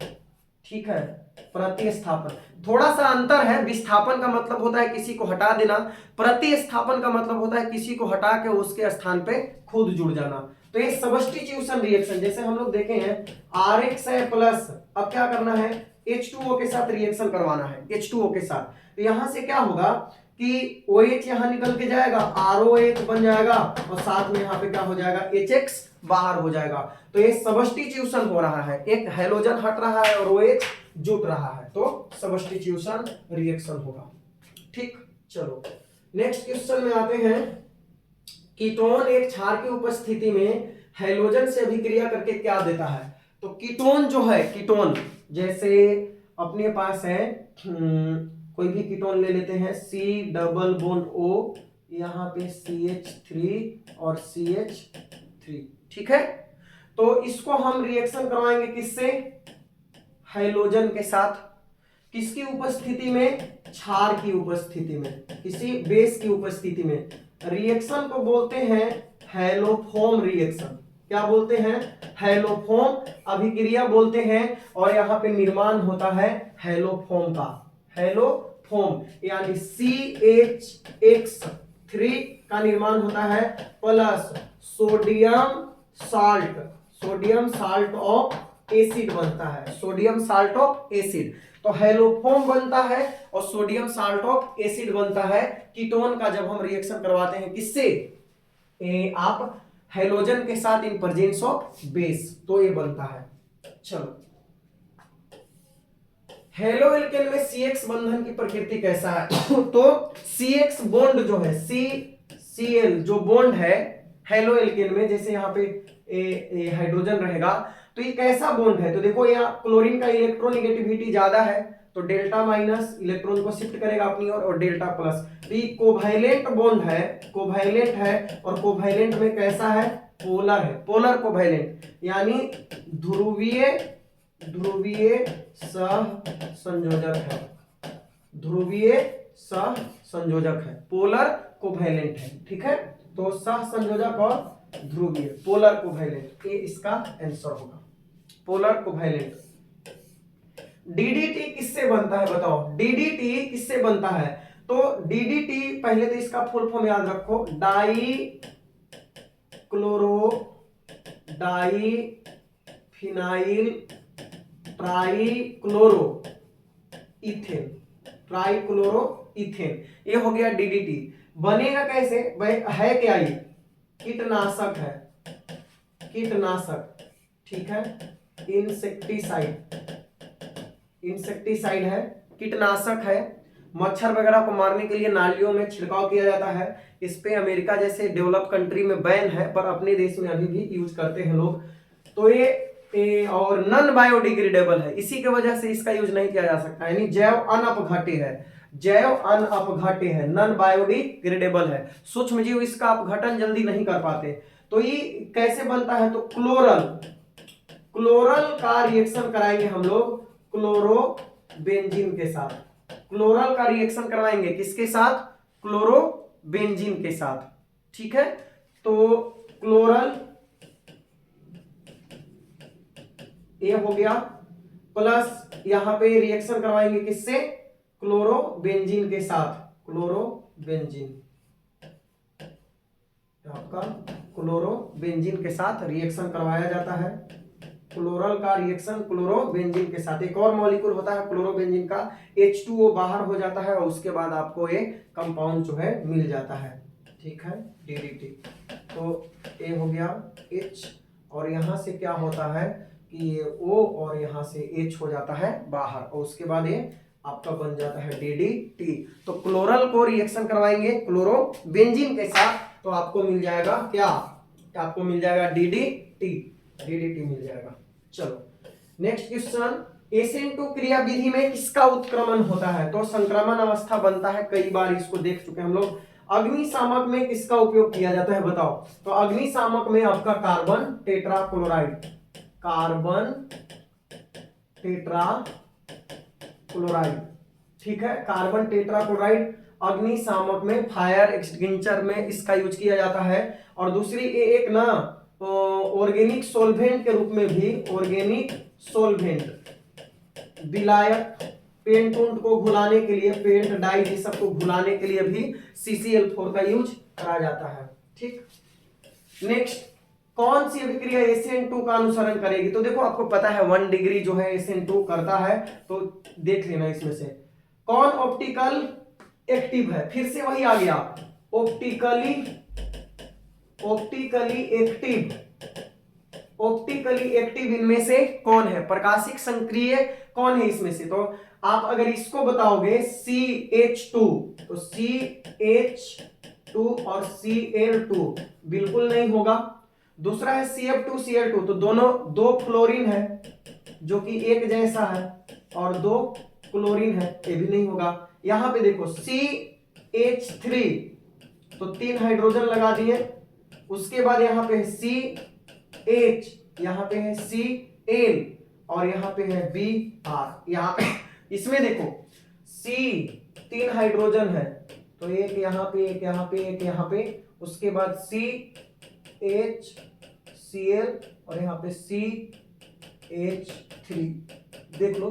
ठीक है? प्रतिस्थापन, थोड़ा सा अंतर है। विस्थापन का मतलब होता है किसी को हटा देना, प्रतिस्थापन का मतलब होता है किसी को हटा के उसके स्थान पे खुद जुड़ जाना। तो ये सब्स्टिट्यूशन रिएक्शन, जैसे हम लोग देखे हैं RX है प्लस, अब क्या करना है? H2O के साथ रिएक्शन करवाना है, H2O के साथ। तो यहां से क्या होगा कि OH यहां निकल के जाएगा, ROH बन जाएगा और साथ में यहां पे क्या हो जाएगा? HX बाहर हो जाएगा। तो ये सब्स्टिट्यूशन हो रहा है, एक हाइड्रोजन हट रहा है और OH जुट रहा है, तो सब्स्टिट्यूशन रिएक्शन होगा। ठीक, चलो नेक्स्ट क्वेश्चन में आते हैं। कीटोन एक क्षार की उपस्थिति में हैलोजन से अभिक्रिया करके क्या देता है? तो कीटोन जो है, कीटोन जैसे अपने पास है, कोई भी कीटोन ले लेते हैं, C डबल बॉन्ड O, यहाँ पे CH3 और CH3, ठीक है? तो इसको हम रिएक्शन करवाएंगे किससे? हैलोजन के साथ। किसकी उपस्थिति में? क्षार की उपस्थिति में, किसी बेस की उपस्थिति में। रिएक्शन को बोलते हैं हैलोफॉर्म रिएक्शन। क्या बोलते हैं? हैलोफॉर्म अभिक्रिया बोलते हैं। और यहां पे निर्माण होता है हैलोफॉर्म का, हैलोफॉर्म यानी CH3 का निर्माण होता है plus sodium salt, sodium salt of acid बनता है, सोडियम साल्ट ऑफ एसिड। तो हैलोफॉर्म बनता है और सोडियम साल्ट ऑफ एसिड बनता है कीटोन का जब हम रिएक्शन करवाते हैं किससे? आप हैलोजन के साथ इन प्रेजेंस ऑफ बेस, तो ये बनता है। चलो, हेलो एल्केन में CX बंधन की प्रकृति कैसा है? तो CX बॉन्ड जो है, CCl जो बॉन्ड है हेलो एल्केन में, जैसे यहाँ पे हाइड्रोजन रहेगा, तो ये कैसा बॉन्ड है? तो देखो यहाँ क्लोरीन का इलेक्ट्रोनेगेटिविटी ज्यादा है, तो डेल्टा माइनस इलेक्ट्रॉन को शिफ्ट करेगा अपनी ओर और डेल्टा प्लस। तो ये कोवैलेंट बॉन्ड है, कोवैलेंट है, और कोवैलेंट में कैसा है? पोलर है, पोलर कोवैलेंट यानी ध्रुवीय, ध्रुवीय सह संयोजक है, ध्रुवीय सह संयोजक है, पोलर कोवैलेंट है, ठीक है? तो सह संयोजक और ध्रुवीय, पोलर कोवैलेंट, ये इसका आंसर होगा, पोलर कोवैलेंट। DDT किससे बनता है? बताओ, DDT किससे बनता है? तो DDT पहले तो इसका फुल फॉर्म याद रखो, dichloro diphenyl trichloroethane, trichloroethane, ये हो गया DDT। बनेगा कैसे? भाई है क्या ये? कीटनाशक है, कीटनाशक, ठीक है? इंसेक्टिसाइड, इंसेक्टिसाइड है, कीटनाशक है। मच्छर वगैरह को मारने के लिए नालियों में छिड़काव किया जाता है। इस पे अमेरिका जैसे डेवलप कंट्री में बैन है, पर अपने देश में अभी भी यूज करते हैं लोग। तो ये और नॉन बायोडिग्रेडेबल है, इसी की वजह से इसका यूज नहीं किया जा सकता, यानी जैव अनअपघट्य है, जैव अनअपघट्य है, नॉन बायोडिग्रेडेबल है, सूक्ष्म जीव इसका अपघटन जल्दी नहीं कर पाते। तो ये कैसे बनता है? तो क्लोरल, क्लोरल का रिएक्शन कराएंगे हम लोग क्लोरोबेंजीन के साथ, क्लोरल का रिएक्शन करवाएंगे किसके साथ? क्लोरोबेंजीन के साथ, ठीक है? तो क्लोरल ये हो गया, प्लस यहां पे रिएक्शन करवाएंगे किससे? क्लोरोबेंजीन के साथ, क्लोरोबेंजीन, आपका क्लोरोबेंजीन के साथ रिएक्शन करवाया जाता है। क्लोरल का रिएक्शन क्लोरोबेंजीन के साथ। एक और मॉलिक्यूल होता है क्लोरोबेंजीन का, H2O बाहर हो जाता है और उसके बाद आपको एक कंपाउंड जो है मिल जाता है, ठीक है, DDT। तो ये हो गया H, और यहाँ से क्या होता है कि ये O और यहाँ से H हो जाता है बाहर, और उसके बाद ये आपका बन जाता है DDT। तो क्लोरल को रिएक्शन करवाएंगे क्लोरोबेंजीन के साथ तो आपको मिल जाएगा क्या, आपको मिल जाएगा DDT मिल जाएगा। चलो नेक्स्ट क्वेश्चन, SN2 क्रिया विधि में किसका उत्क्रमण होता है? तो संक्रमण अवस्था बनता है, कई बार इसको देख चुके हैं हम लोग। अग्निशामक में किसका उपयोग किया जाता है बताओ? तो अग्निशामक में आपका कार्बन टेट्राक्लोराइड, कार्बन टेट्राक्लोराइड, ठीक है, कार्बन टेट्राक्लोराइड अग्निशामक में, फायर एक्सटिंग्विशर में इसका यूज किया जाता है। और दूसरी एक ना ऑर्गेनिक सोल्वेंट के रूप में भी, ऑर्गेनिक सोल्वेंट, विलायक, पेंट उंट को घुलाने के लिए, पेंट डाई ये सब को घुलाने के लिए भी CCl4 का यूज करा जाता है, ठीक। नेक्स्ट, कौन सी अभिक्रिया SN2 का अनुसरण करेगी? तो देखो आपको पता है 1 डिग्री जो है SN2 करता है, तो देख लेना इसमें से कौन ऑप्टिकल एक्टिव है। फिर से वही आ गया, ऑप्टिकली एक्टिव, ऑप्टिकली एक्टिव इनमें से कौन है? प्रकाशिक संक्रिय कौन है इसमें से? तो आप अगर इसको बताओगे CH2, तो CH2 और Cl2 बिल्कुल नहीं होगा। दूसरा है CF2 Cl2, तो दोनों दो फ्लोरीन है जो कि एक जैसा है, और दो क्लोरीन है, ये भी नहीं होगा। यहां पे देखो CH3, तो 3 हाइड्रोजन लगा दिए, उसके बाद यहाँ पे है CH, यहाँ पे है Cl, और यहाँ पे है Br। यहाँ पे इसमें देखो C 3 हाइड्रोजन है, तो एक यहाँ पे, एक यहाँ पे, एक यहाँ पे, उसके बाद CH Cl और यहाँ पे CH3, देख लो।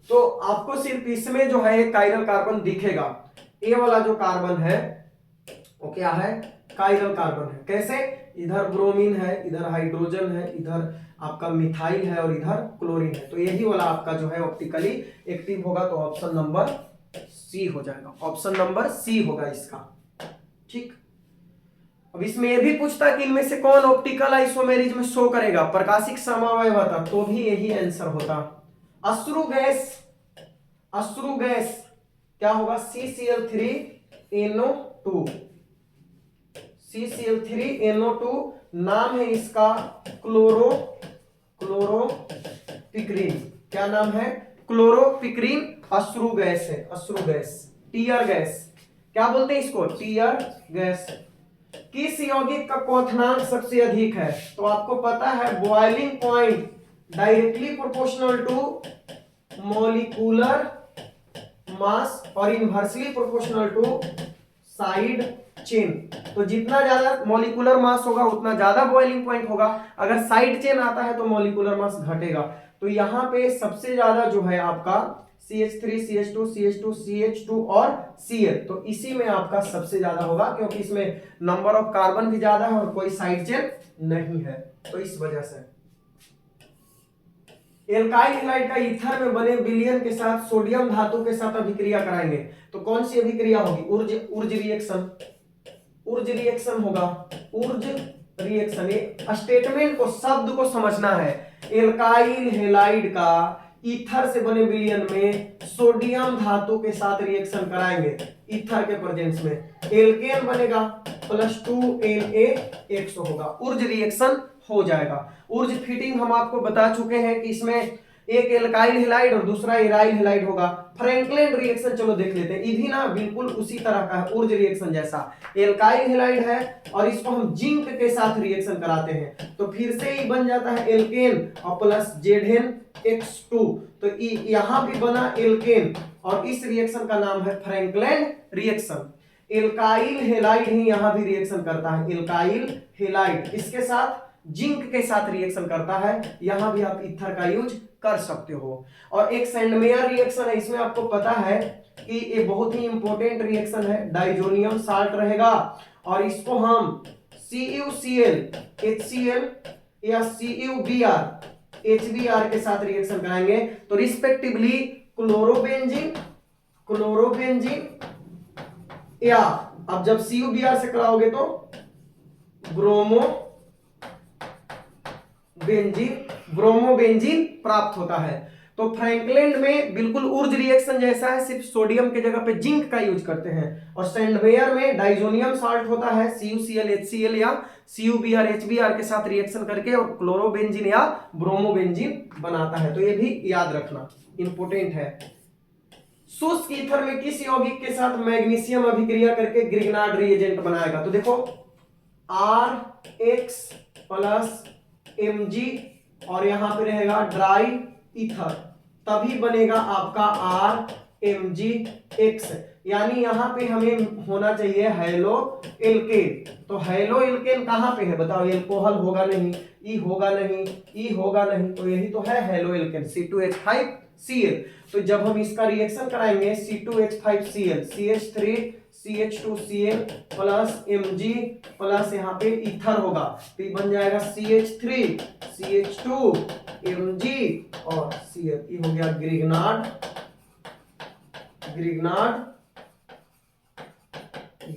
तो आपको सिर्फ इसमें जो है कायरल कार्बन दिखेगा। ये वाला जो कार्बन है वो क्या है? कायरल कार्बन है। कैसे? इधर ब्रोमीन है, इधर हाइड्रोजन है, इधर आपका मिथाइल है और इधर क्लोरीन है, तो यही वाला आपका जो है ऑप्टिकली एक्टिव होगा। तो ऑप्शन नंबर सी हो जाएगा, ऑप्शन नंबर सी होगा इसका, ठीक। अब इसमें यह भी पूछता कि इनमें से कौन ऑप्टिकल आइसोमेरिज्म शो करेगा, प्रकाशिक समवयवता, तो भी यही आंसर होता। अश्रु गैस, अश्रु गैस क्या होगा? CCl3NO2, CCl3NO2 नाम है इसका क्लोरोपिक्रीन। क्या नाम है? क्लोरोपिक्रीन। अश्रु गैस है, अश्रु गैस, टीयर गैस, क्या बोलते हैं इसको? Tear gas. किस यौगिक का क्वथनांक सबसे अधिक है? तो आपको पता है boiling point directly proportional to molecular mass और inversely proportional to side chain. तो जितना ज्यादा मॉलिक्यूलर मास होगा उतना ज्यादा बॉइलिंग पॉइंट होगा, अगर साइड चेन आता है तो मॉलिक्यूलर मास घटेगा। तो यहाँ पे सबसे ज्यादा जो है आपका CH3 CH2 CH2 CH2 और Cl, तो इसी में आपका सबसे ज्यादा होगा, क्योंकि इसमें नंबर ऑफ कार्बन भी ज्यादा है और कोई साइड चेन नहीं है, तो इस वजह से। एल्काइल हैलाइड का ईथर में बने विलयन के साथ सोडियम धातु के साथ अभिक्रिया कराएंगे, तो कौन सी अभिक्रिया होगी? ऊर्ज रिएक्शन, ऊर्ज रिएक्शन होगा, ऊर्ज रिएक्शन। ये स्टेटमेंट को, शब्द को समझना है। एल्काइल हैलाइड का ईथर से बने विलयन में सोडियम धातु के साथ रिएक्शन कराएंगे ईथर के प्रेजेंस में, एल्केन बनेगा +2Na होगा, ऊर्ज रिएक्शन हो जाएगा। ऊर्ज फिटिंग हम आपको बता चुके हैं कि इसमें एक एल्काइल हैलाइड और दूसरा एराइल हैलाइड होगा। फ्रैंकलिन रिएक्शन चलो देख लेते हैं, ये भी ना बिल्कुल उसी तरह का है, ऊर्ज रिएक्शन जैसा। एल्काइल हैलाइड है और इसको हम जिंक के साथ रिएक्शन कराते हैं, तो फिर से ही बन जाता है एल्केन और प्लस ZnX2, तो यहां भी बना एल्केन और इस रिएक्शन का नाम है फ्रैंकलिन रिएक्शन। एल्काइल हैलाइड ही यहां भी रिएक्शन करता है, एल्काइल हैलाइड इसके साथ जिंक के साथ रिएक्शन करता है, यहां भी आप ईथर का यूज कर सकते हो। और एक सेंडमेयर रिएक्शन है, इसमें आपको पता है कि ये बहुत ही इंपॉर्टेंट रिएक्शन है, डाइजोनियम साल्ट रहेगा और इसको हम CuCl HCl या CuBr HBr के साथ रिएक्शन कराएंगे तो रिस्पेक्टिवली क्लोरोबेंजीन या अब जब CuBr से कराओगे तो ब्रोमोबेंजीन प्राप्त होता है। तो फ्रैंकलैंड में बिल्कुल ऊर्ज रिएक्शन जैसा है, सिर्फ सोडियम के जगह पे जिंक का यूज करते हैं। और सेंडमेयर में डाइजोनियम साल्ट होता है, CuCl HCl या CuBr HBr के साथ रिएक्शन करके और क्लोरोबेंजीन या ब्रोमोबेंजीन बनाता है। तो ये भी याद रखना इंपॉर्टेंट है। शुष्क ईथर में किस यौगिक के साथ मैग्नीशियम अभिक्रिया करके ग्रिग्नार्ड रिएजेंट बनाएगा? तो देखो RX प्लस Mg और यहां पे रहेगा ड्राई ईथर, तभी बनेगा आपका RMgX। यानी यहां पे हमें होना चाहिए हेलो एल्केन। तो हेलो एल्केन कहां पे है बताओ? एल्कोहल होगा नहीं, ई होगा नहीं, ई होगा नहीं, तो यही तो है हेलो एल्केन C2H5Cl। तो जब हम इसका रिएक्शन कराएंगे C2H5Cl CH3CH2Cl plus Mg plus यहाँ पे ईथर होगा तो ये बन जाएगा CH3CH2 Mg और Cl। ये हो गया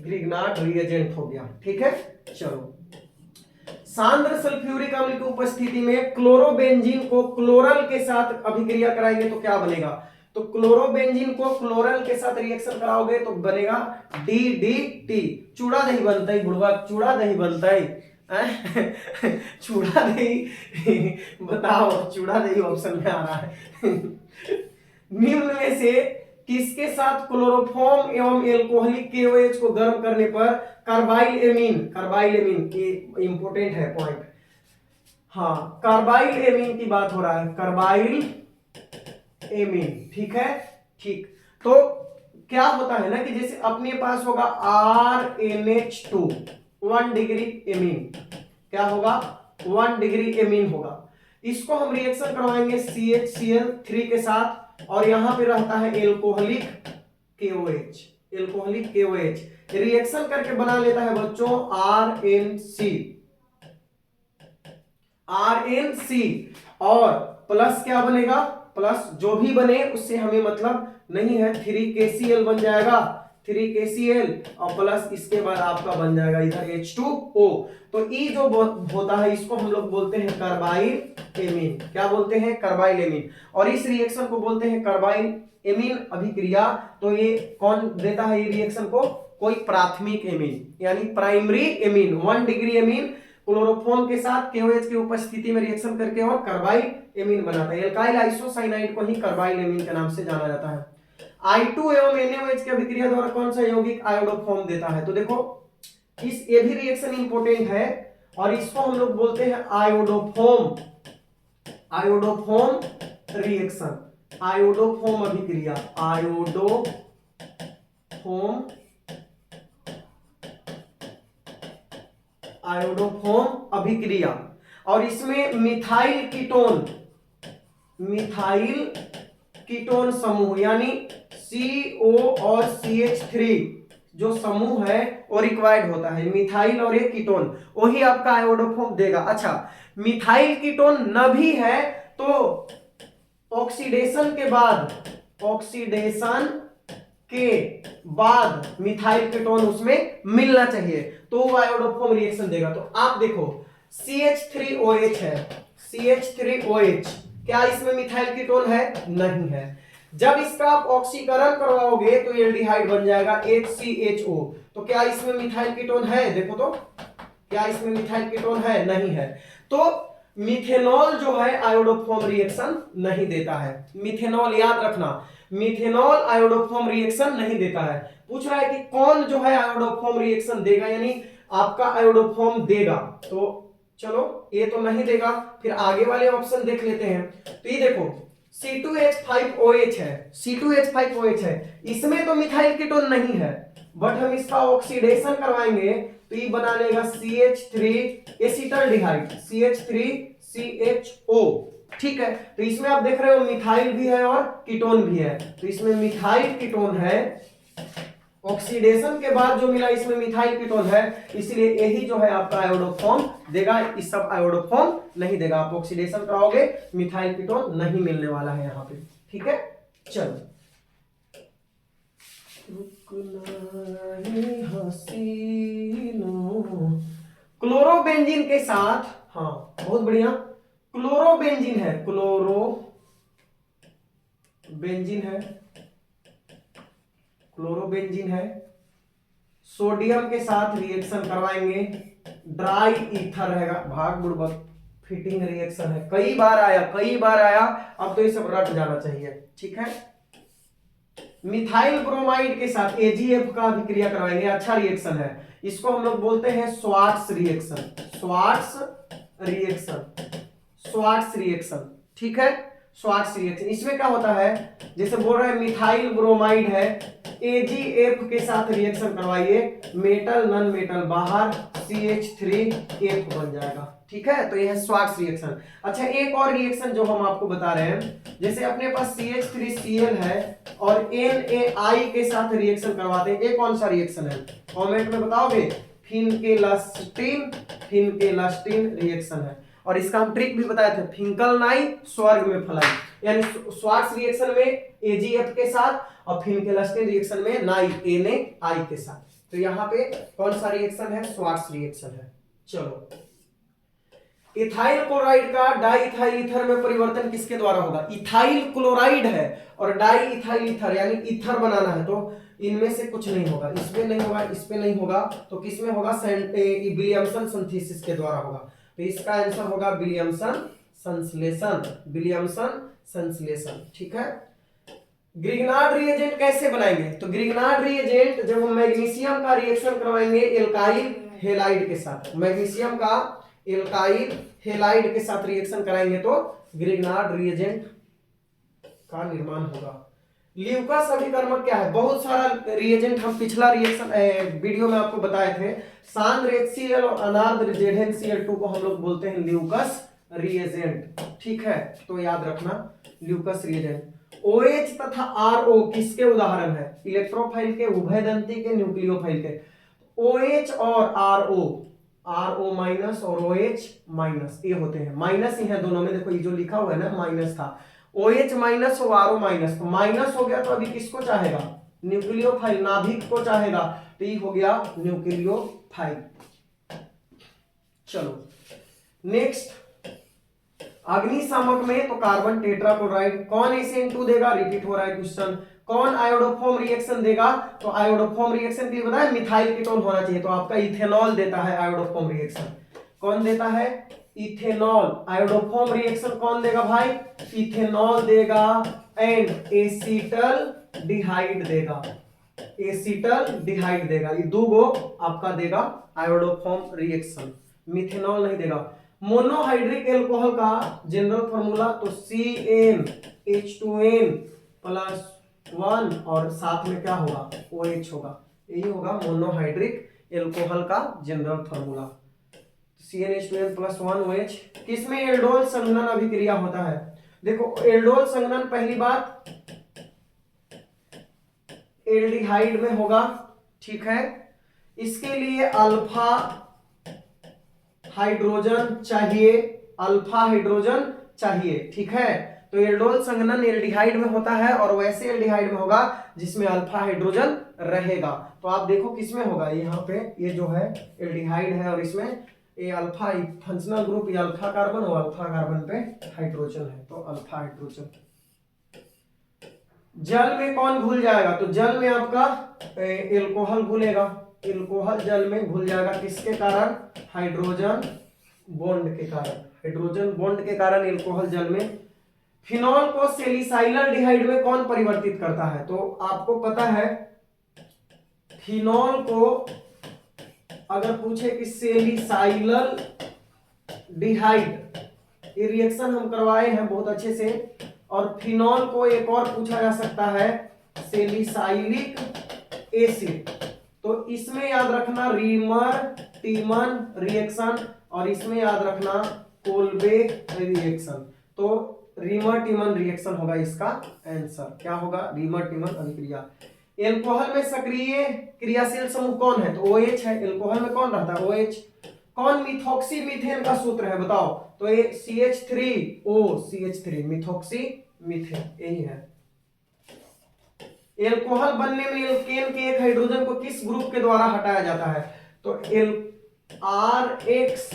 ग्रिग्नार्ड रिएजेंट हो गया। ठीक है, चलो सांद्र सल्फ्यूरिक अम्ल की उपस्थिति में क्लोरोबेंजीन को क्लोरल के साथ अभिक्रिया कराएंगे तो क्या बनेगा? तो क्लोरोबेंजीन को क्लोरल के साथ रिएक्शन कराओगे तो बनेगा DDT। चूड़ा दही बनता है बुढ़वा, चूड़ा दही बनता है चूड़ा दही बताओ, चूड़ा दही ऑप्शन में आ रहा है निम्न में से किसके साथ क्लोरोफॉर्म एवं एल्कोहलिक KOH को गर्म करने पर कार्बाइल एमीन ये इंपॉर्टेंट है पॉइंट। हाँ, कार्बाइल एमीन की बात हो रहा है, कार्बाइल एमीन। ठीक है, ठीक। तो क्या होता है ना कि जैसे अपने पास होगा RNH2 1 डिग्री एमीन, क्या होगा? 1 डिग्री एमीन होगा। इसको हम रिएक्शन करवाएंगे CHCl3 के साथ और यहां पे रहता है एल्कोहलिक KOH। रिएक्शन करके बना लेता है बच्चों RNC और प्लस क्या बनेगा? प्लस जो भी बने उससे हमें मतलब नहीं है, 3KCl बन जाएगा, 3KCl और प्लस इसके बाद आपका बन जाएगा इधर H2O। तो ई जो होता है इसको हम लोग बोलते हैं कार्बाइल एमीन। क्या बोलते हैं? Carbyl amine. और इस रिएक्शन को बोलते हैं कार्बाइल एमीन अभिक्रिया। तो ये कौन देता है ये रिएक्शन को? कोई प्राथमिक एमीन यानी primary amine 1 degree amine chloroform के साथ KOH की उपस्थिति में रिएक्शन करके और कार्बाइल एमीन बनाता है। एल्काइल आइसोसाइनाइड को ही कार्बाइल एमीन के नाम से जाना जाता है। I2 एवं NaOH की अभिक्रिया द्वारा कौन सा यौगिक आयोडोफॉर्म देता है? तो देखो इस ये भी रिएक्शन इंपॉर्टेंट है और इसको हम लोग बोलते हैं आयोडोफॉर्म रिएक्शन, आयोडोफॉर्म अभिक्रिया, आयोडोफॉर्म अभिक्रिया। और इसमें मिथाइल कीटोन समूह यानी CO और CH3 जो समूह है वो रिक्वायर्ड होता है। मिथाइल और एक कीटोन वही आपका आयोडोफॉर्म देगा। अच्छा, मिथाइल कीटोन न भी है तो ऑक्सीडेशन के बाद मिथाइल कीटोन उसमें मिलना चाहिए तो वो आयोडोफॉर्म रिएक्शन देगा। तो आप देखो CH3OH है, CH3OH, क्या इसमें मिथाइल कीटोन है? नहीं है। जब इसका आप ऑक्सीकरण करवाओगे तो एल्डिहाइड बन जाएगा HCHO। तो क्या इसमें मिथाइल कीटोन है? देखो तो क्या इसमें मिथाइल कीटोन है? नहीं है। तो मिथेनॉल जो है आयोडोफॉर्म रिएक्शन नहीं देता है। मिथेनॉल याद रखना, मिथेनॉल आयोडोफॉर्म रिएक्शन नहीं देता है। पूछ रहा है कि कौन जो है आयोडोफॉर्म रिएक्शन देगा यानी आपका आयोडोफॉर्म देगा। तो चलो ये तो नहीं देगा, फिर आगे वाले ऑप्शन देख लेते हैं। तो ये देखो C2H5OH है, C2H5OH है, इसमें तो मिथाइल कीटोन नहीं है बट हम इसका ऑक्सीडेशन करवाएंगे तो ये बना लेगा CH3 एसिटल्डिहाइड CH3CHO ठीक है, तो इसमें आप देख रहे हो मिथाइल भी है और कीटोन भी है, तो इसमें मिथाइल कीटोन है, ऑक्सीडेशन के बाद जो मिला इसमें मिथाइल कीटोन है, इसलिए यही जो है आपका आयोडोफॉर्म देगा, इस सब आयोडोफॉर्म नहीं देगा। आप ऑक्सीडेशन कराओगे मिथाइल कीटोन नहीं मिलने वाला है यहाँ पे, ठीक है। चलो, क्लोरोबेंजीन के साथ, हाँ बहुत बढ़िया, क्लोरोबेंजीन है, क्लोरोबेंजीन है, क्लोरोबेंजीन है, सोडियम के साथ रिएक्शन करवाएंगे, ड्राई ईथर रहेगा, भाग बुड़बक, फिटिंग रिएक्शन है, कई बार आया, अब तो ये सब रट जाना चाहिए, ठीक है। मिथाइल ब्रोमाइड के साथ AgF का अभिक्रिया करवाएंगे, अच्छा रिएक्शन है, इसको हम लोग बोलते हैं स्वार्ट्स रिएक्शन, स्वार्ट्स रिएक्शन, ठीक है। स्वार्ट्स रिएक्शन, इसमें क्या होता है, जैसे बोल रहे हैं मिथाइल ब्रोमाइड है, AgF के साथ रिएक्शन करवाइए, मेटल नॉन मेटल बाहर, CH3F बन जाएगा, ठीक है। तो यह है स्वार्ट्स रिएक्शन। अच्छा, एक और रिएक्शन जो हम आपको बता रहे हैं, जैसे अपने पास CH3Cl है और NaI के साथ रिएक्शन करवाते हैं, ये कौन सा रिएक्शन है, कमेंट में बताओगे। फिनकेलस्टीन रिएक्शन है, और इसका हम ट्रिक भी बताए थे, फिंकलनाई स्वर्ग में फलाई, यानी स्वार्ट्स रिएक्शन में AgF के साथ और फिनकेलस्टीन रिएक्शन में NaI के साथ। तो यहाँ पे कौन सा रिएक्शन है, स्वार्ट्स रिएक्शन है। चलो, इथाइल क्लोराइड का डाई इथाइल ईथर में परिवर्तन किसके द्वारा होगा, इथाइल क्लोराइड है और डाई इथाइल ईथर यानी ईथर बनाना है, तो इनमें से कुछ नहीं होगा, इसमें नहीं होगा, इसमें नहीं होगा, तो किसमें होगा, विलियमसन सिंथेसिस के द्वारा होगा। तो इसका आंसर होगा विलियमसन संश्लेषण, ठीक है। ग्रिग्नार्ड रिएजेंट कैसे बनाएंगे, तो ग्रिग्नार्ड रिएजेंट जब हम मैग्नीशियम का रिएक्शन करवाएंगे एल्काइल हेलाइड के साथ, मैग्नीशियम का एल्काइल हेलाइड के साथ रिएक्शन कराएंगे तो ग्रिग्नार्ड रिएजेंट का निर्माण होगा। ल्यूकास अभिकर्मक क्या है, बहुत सारा रिएजेंट हम पिछला रिएक्शन वीडियो में आपको बताए थे, सांद्र HCl और अनार्द्र ZnCl2 को हम लोग बोलते हैं ल्यूकास रिएजेंट, ठीक है। तो याद रखना ल्यूकास रिएजेंट। OH तथा RO किसके उदाहरण है, इलेक्ट्रोफाइल के, उभयदंती के, न्यूक्लियोफाइल के। OH और RO माइनस और OH माइनस, ये होते हैं, माइनस ही है दोनों में, देखो ये जो लिखा हुआ है ना माइनस था, OH माइनस और RO माइनस, तो माइनस हो गया तो अभी किसको चाहेगा, न्यूक्लियोफाइल, नाभिक को चाहेगा, तो ये हो गया न्यूक्लियोफाइल। चलो नेक्स्ट, अग्निशामक में तो कार्बन टेट्राक्लोराइड, कौन SN2 देगा, रिपीट हो रहा है क्वेश्चन, कौन आयोडोफॉर्म रिएक्शन देगा, तो आयोडोफॉर्म रिएक्शन के लिए बताया मिथाइल कीटोन होना चाहिए, तो आपका इथेनॉल देता है आयोडोफॉर्म रिएक्शन, कौन देता है, इथेनॉल। आयोडोफॉर्म रिएक्शन कौन देगा भाई, इथेनॉल देगा एंड एसिटल्डिहाइड देगा, ये दो गो आपका देगा आयोडोफॉर्म रिएक्शन, मिथेनॉल नहीं देगा। मोनोहाइड्रिक एल्कोहल का जनरल फॉर्मूला तो CnH2n+1 और साथ में क्या होगा, OH होगा, यही होगा मोनोहाइड्रिक एल्कोहल का जनरल फॉर्मूला, CnH2n+1 OH। किसमें एल्डोल संघनन अभिक्रिया होता है, देखो एल्डोल संघनन पहली बात एल्डिहाइड में होगा, ठीक है, इसके लिए अल्फा हाइड्रोजन चाहिए, ठीक है। तो एल्डोल संघनन एल्डिहाइड में होता है और वैसे एल्डिहाइड में होगा जिसमें अल्फा हाइड्रोजन रहेगा, तो आप देखो किसमें होगा, यहाँ पे ये जो है एल्डिहाइड है और इसमें ये अल्फा फंक्शनल ग्रुप, ये अल्फा कार्बन और अल्फा कार्बन पे हाइड्रोजन है, तो अल्फा हाइड्रोजन। जल में कौन घुल जाएगा, तो जल में आपका एल्कोहल घुलेगा, एल्कोहल जल में घुल जाएगा, किसके कारण, हाइड्रोजन बॉन्ड के कारण एल्कोहल जल में। फिनॉल को सेलिसाइलडिहाइड में कौन परिवर्तित करता है, तो आपको पता है फिनॉल को अगर पूछे कि सेलिसाइलडिहाइड, ये रिएक्शन हम करवाए हैं बहुत अच्छे से, और फिनॉल को एक और पूछा जा सकता है सेलिसाइलिक एसिड, तो इसमें याद रखना रीमर टीमन रिएक्शन और इसमें याद रखना कोलबे रिएक्शन। तो रीमर टीमन रिएक्शन होगा इसका आंसर। क्या होगा? रीमर टीमन अभिक्रिया। एल्कोहल में सक्रिय क्रियाशील समूह कौन है? तो OH है। एल्कोहल में कौन रहता है? OH। कौन मिथॉक्सी मीथेन का सूत्र है बताओ? तो ये CH3O, CH3 मिथॉक्सी मीथेन, यही है। एल्कोहल बनने में एल्केन के एक हाइड्रोजन को किस ग्रुप के द्वारा हटाया जाता है? तो RH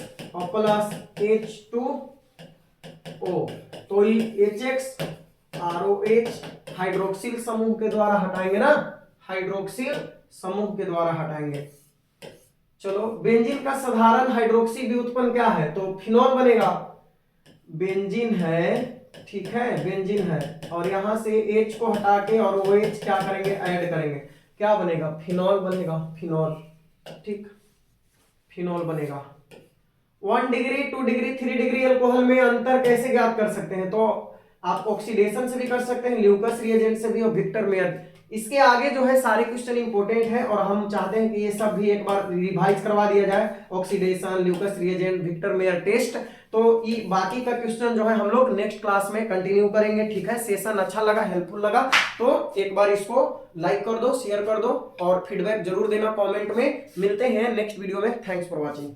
प्लस H2O, तो ये HX हाइड्रोक्सिल समूह के द्वारा हटाएंगे ना, हाइड्रोक्सिल समूह के द्वारा हटाएंगे। चलो, बेंजीन का साधारण हाइड्रोक्सी व्युत्पन्न क्या है? तो फिनॉल बनेगा। बेंजीन है, ठीक है, बेंजीन है, और यहां से H को हटा के और OH क्या करेंगे? ऐड करेंगे। क्या बनेगा? फिनॉल बनेगा, फिनॉल। ठीक, फिनॉल बनेगा। 1 डिग्री, 2 डिग्री, 3 डिग्री एल्कोहल में अंतर कैसे ज्ञात कर सकते हैं? तो आप ऑक्सीडेशन से भी कर सकते हैं, ल्यूकस रिएजेंट से भी, और विक्टर मेयर। इसके आगे जो है सारे क्वेश्चन इंपॉर्टेंट है और हम चाहते हैं कि ये सब भी एक बार रिवाइज करवा दिया जाए। Oxidation, Lucas reagent, Victor Meyer test. तो ये बाकी का क्वेश्चन जो है हम लोग नेक्स्ट क्लास में कंटिन्यू करेंगे। ठीक है, सेशन अच्छा लगा, हेल्पफुल लगा तो एक बार इसको लाइक कर दो, शेयर कर दो और फीडबैक जरूर देना कमेंट में। मिलते हैं नेक्स्ट वीडियो में। Thanks for watching.